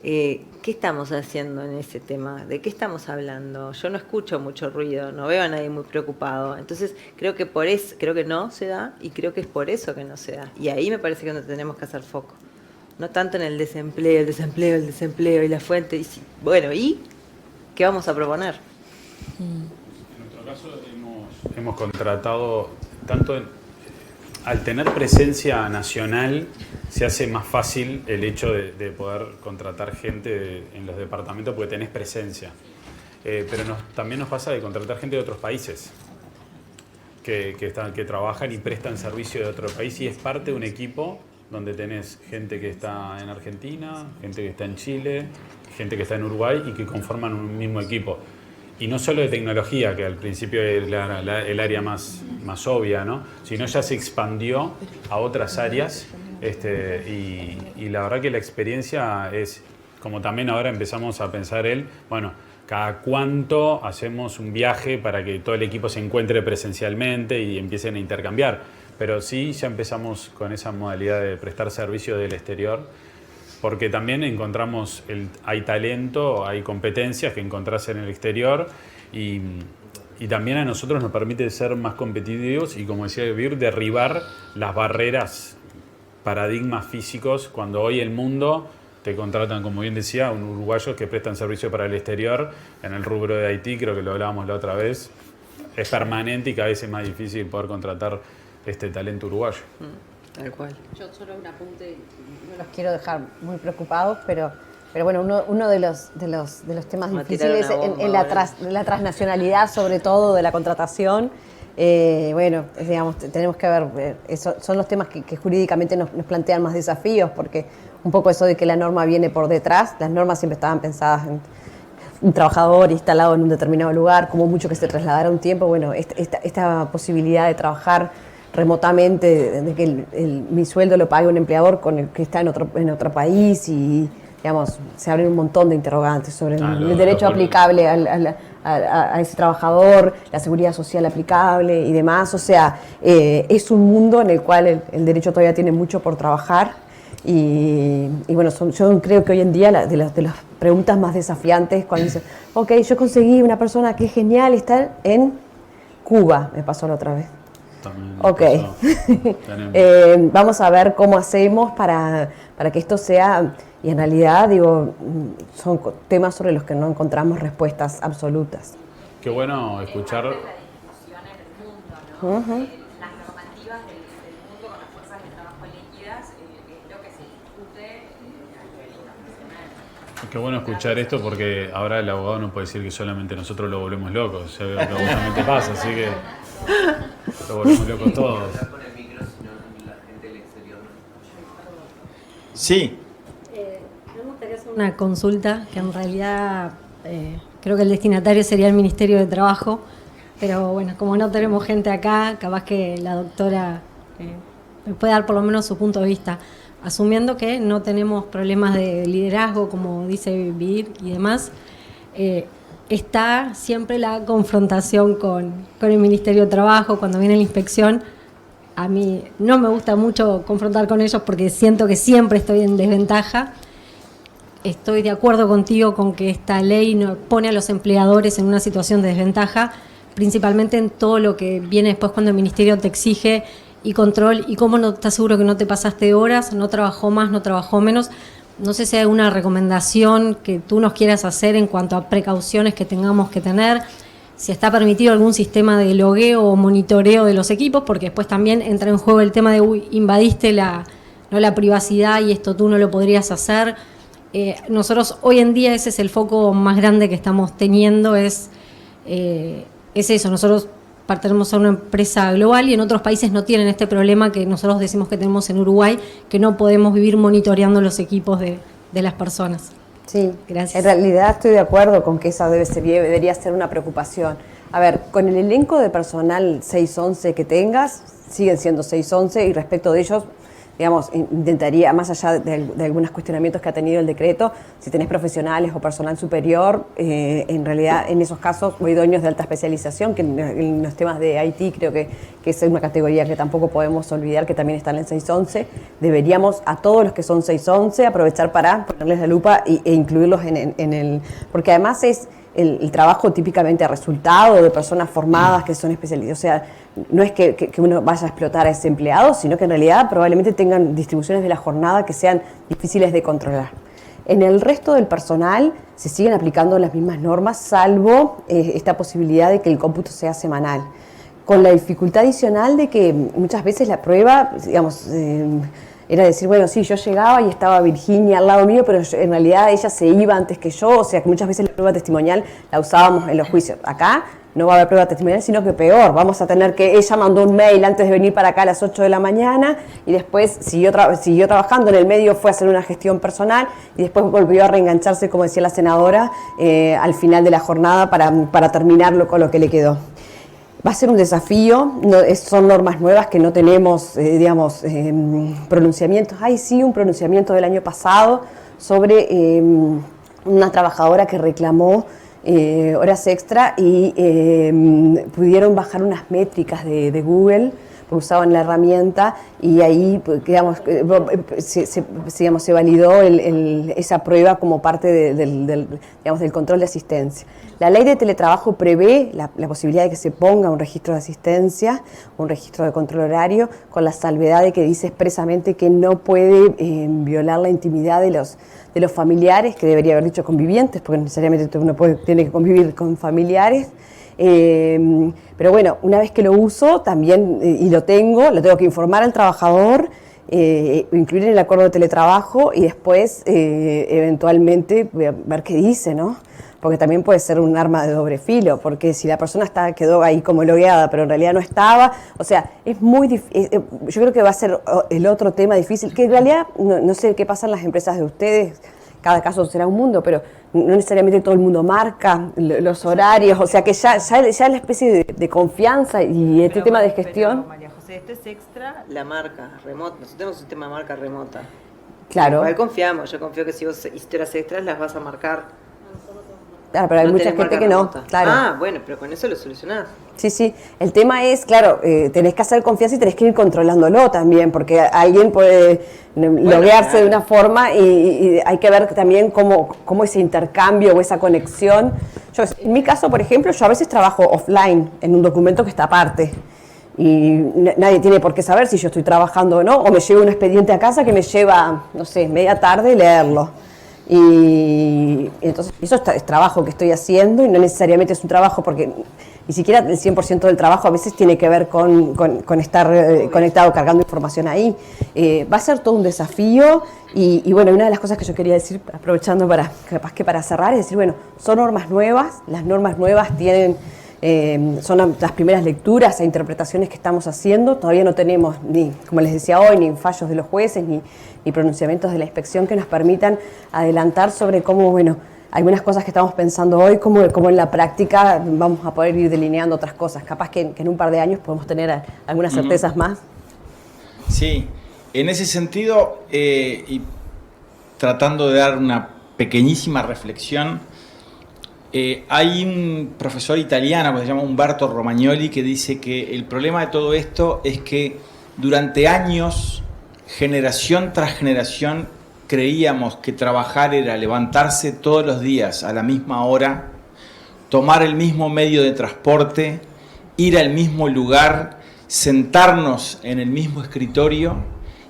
¿Qué estamos haciendo en ese tema? ¿De qué estamos hablando? Yo no escucho mucho ruido, no veo a nadie muy preocupado. Entonces creo que creo que no se da y creo que es por eso que no se da. Y ahí me parece que es donde tenemos que hacer foco. No tanto en el desempleo y la fuente. ¿Y qué vamos a proponer? En nuestro caso hemos contratado tanto al tener presencia nacional se hace más fácil el hecho de poder contratar gente en los departamentos porque tenés presencia. Pero también nos pasa de contratar gente de otros países que trabajan y prestan servicio de otro país y es parte de un equipo donde tenés gente que está en Argentina, gente que está en Chile, gente que está en Uruguay y que conforman un mismo equipo. Y no solo de tecnología, que al principio era el área más obvia, ¿no? Sino ya se expandió a otras áreas y la verdad que la experiencia es, como también ahora empezamos a pensar bueno, cada cuánto hacemos un viaje para que todo el equipo se encuentre presencialmente y empiecen a intercambiar. Pero sí, ya empezamos con esa modalidad de prestar servicio del exterior, porque también encontramos, hay talento, hay competencias que encontrás en el exterior y también a nosotros nos permite ser más competitivos y, como decía Vir, derribar las barreras, paradigmas físicos, cuando hoy el mundo te contratan, como bien decía, un uruguayos que prestan servicio para el exterior en el rubro de IT, creo que lo hablábamos la otra vez, es permanente y cada vez es más difícil poder contratar este talento uruguayo. Tal cual. Yo solo un apunte, no los quiero dejar muy preocupados, pero bueno, uno de los temas difíciles en la transnacionalidad, sobre todo de la contratación, bueno, digamos, tenemos que ver, son los temas que jurídicamente nos plantean más desafíos, porque un poco eso de que la norma viene por detrás, las normas siempre estaban pensadas en un trabajador instalado en un determinado lugar, como mucho que se trasladara un tiempo, bueno, esta posibilidad de trabajar remotamente, de que mi sueldo lo pague un empleador con el que está en otro país y, digamos, se abren un montón de interrogantes sobre el derecho aplicable a ese trabajador, la seguridad social aplicable y demás. O sea, es un mundo en el cual el derecho todavía tiene mucho por trabajar y bueno, yo creo que hoy en día de las preguntas más desafiantes cuando dicen, ok, yo conseguí una persona que es genial, está en Cuba, me pasó la otra vez. Ok, vamos a ver cómo hacemos para que esto sea, y en realidad digo, son temas sobre los que no encontramos respuestas absolutas. Qué bueno escuchar. Las normativas del mundo con las fuerzas de trabajo líquidas es lo que se discute a nivel internacional. Qué bueno escuchar esto, porque ahora el abogado no puede decir que solamente nosotros lo volvemos locos, o sea, que a vos también te pasa, así que lo volvemos locos todos. Sí. Me gustaría hacer una consulta, que en realidad creo que el destinatario sería el Ministerio de Trabajo, pero bueno, como no tenemos gente acá, capaz que la doctora me puede dar por lo menos su punto de vista, asumiendo que no tenemos problemas de liderazgo, como dice Vir y demás. Está siempre la confrontación con el Ministerio de Trabajo cuando viene la inspección. A mí no me gusta mucho confrontar con ellos porque siento que siempre estoy en desventaja. Estoy de acuerdo contigo con que esta ley nos pone a los empleadores en una situación de desventaja, principalmente en todo lo que viene después cuando el Ministerio te exige y control, y cómo no estás seguro que no te pasaste horas, no trabajó más, no trabajó menos. No sé si hay alguna recomendación que tú nos quieras hacer en cuanto a precauciones que tengamos que tener, si está permitido algún sistema de logueo o monitoreo de los equipos, porque después también entra en juego el tema de invadiste la privacidad y esto tú no lo podrías hacer. Nosotros hoy en día ese es el foco más grande que estamos teniendo, es eso. Nosotros pertenecemos a una empresa global y en otros países no tienen este problema que nosotros decimos que tenemos en Uruguay, que no podemos vivir monitoreando los equipos de las personas. Sí, gracias. En realidad estoy de acuerdo con que esa debería ser una preocupación. A ver, con el elenco de personal 611 que tengas, siguen siendo 611 y respecto de ellos, digamos, intentaría, más allá de algunos cuestionamientos que ha tenido el decreto, si tenés profesionales o personal superior, en realidad en esos casos o idóneos de alta especialización, que en los temas de IT creo que es una categoría que tampoco podemos olvidar que también están en 611, deberíamos a todos los que son 611 aprovechar para ponerles la lupa e incluirlos en el... Porque además es el trabajo típicamente resultado de personas formadas que son especialistas. O sea, no es que uno vaya a explotar a ese empleado, sino que en realidad probablemente tengan distribuciones de la jornada que sean difíciles de controlar. En el resto del personal se siguen aplicando las mismas normas, salvo esta posibilidad de que el cómputo sea semanal. Con la dificultad adicional de que muchas veces la prueba, digamos... era decir, bueno, sí, yo llegaba y estaba Virginia al lado mío, pero en realidad ella se iba antes que yo, o sea que muchas veces la prueba testimonial la usábamos en los juicios. Acá no va a haber prueba testimonial, sino que peor, vamos a tener que, ella mandó un mail antes de venir para acá a las 8 de la mañana y después siguió trabajando, en el medio fue a hacer una gestión personal y después volvió a reengancharse, como decía la senadora, al final de la jornada para terminarlo con lo que le quedó. Va a ser un desafío, son normas nuevas que no tenemos, pronunciamientos. Hay sí un pronunciamiento del año pasado sobre una trabajadora que reclamó horas extra y pudieron bajar unas métricas de Google, porque usaban la herramienta y ahí se validó esa prueba como parte del control de asistencia. La ley de teletrabajo prevé la posibilidad de que se ponga un registro de asistencia, un registro de control horario, con la salvedad de que dice expresamente que no puede violar la intimidad de los familiares, que debería haber dicho convivientes, porque necesariamente uno tiene que convivir con familiares. Pero bueno, una vez que lo uso también y lo tengo que informar al trabajador, incluir en el acuerdo de teletrabajo y después eventualmente ver qué dice, ¿no? Porque también puede ser un arma de doble filo, porque si la persona quedó ahí como logueada, pero en realidad no estaba, o sea, es muy difícil. Yo creo que va a ser el otro tema difícil, que en realidad no sé qué pasa en las empresas de ustedes, cada caso será un mundo, pero no necesariamente todo el mundo marca los horarios, o sea que ya la especie de confianza y este tema de gestión. Pero, María José, esto es extra la marca remota, nosotros tenemos un sistema de marca remota. Claro. Igual confiamos, yo confío que si vos hiciste horas extras las vas a marcar. Claro, pero hay mucha gente que no, claro. Ah, bueno, pero con eso lo solucionás. Sí, el tema es, claro, tenés que hacer confianza y tenés que ir controlándolo también, porque alguien puede loguearse de una forma y hay que ver también cómo ese intercambio o esa conexión. En mi caso, por ejemplo, yo a veces trabajo offline en un documento que está aparte y nadie tiene por qué saber si yo estoy trabajando o no, o me llevo un expediente a casa que me lleva, no sé, media tarde leerlo. Y entonces eso es trabajo que estoy haciendo y no necesariamente es un trabajo porque ni siquiera el 100% del trabajo a veces tiene que ver con estar conectado, cargando información ahí. Va a ser todo un desafío y bueno, una de las cosas que yo quería decir, aprovechando capaz que para cerrar, es decir, bueno, son normas nuevas, las normas nuevas tienen... son las primeras lecturas e interpretaciones que estamos haciendo. Todavía no tenemos, como les decía hoy, ni fallos de los jueces, ni pronunciamientos de la inspección que nos permitan adelantar sobre cómo, bueno, algunas cosas que estamos pensando hoy, cómo en la práctica vamos a poder ir delineando otras cosas. Capaz que en un par de años podemos tener algunas certezas más. Sí, en ese sentido, y tratando de dar una pequeñísima reflexión, hay un profesor italiano que se llama Umberto Romagnoli que dice que el problema de todo esto es que durante años, generación tras generación, creíamos que trabajar era levantarse todos los días a la misma hora, tomar el mismo medio de transporte, ir al mismo lugar, sentarnos en el mismo escritorio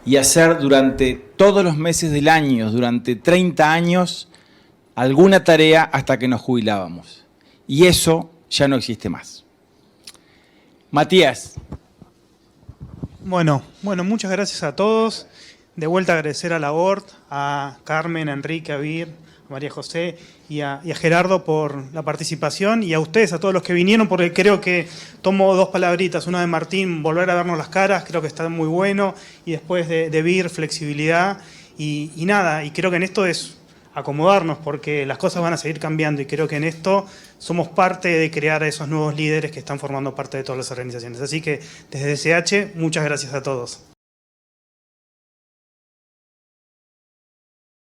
y hacer durante todos los meses del año, durante 30 años, alguna tarea hasta que nos jubilábamos. Y eso ya no existe más. Matías. Bueno, muchas gracias a todos. De vuelta agradecer a la ORT, a Carmen, a Enrique, a Vir, a María José y a Gerardo por la participación y a ustedes, a todos los que vinieron, porque creo que tomo dos palabritas, una de Martín, volver a vernos las caras, creo que está muy bueno, y después de Vir, flexibilidad y nada, y creo que en esto es acomodarnos porque las cosas van a seguir cambiando y creo que en esto somos parte de crear a esos nuevos líderes que están formando parte de todas las organizaciones. Así que desde DCH, muchas gracias a todos.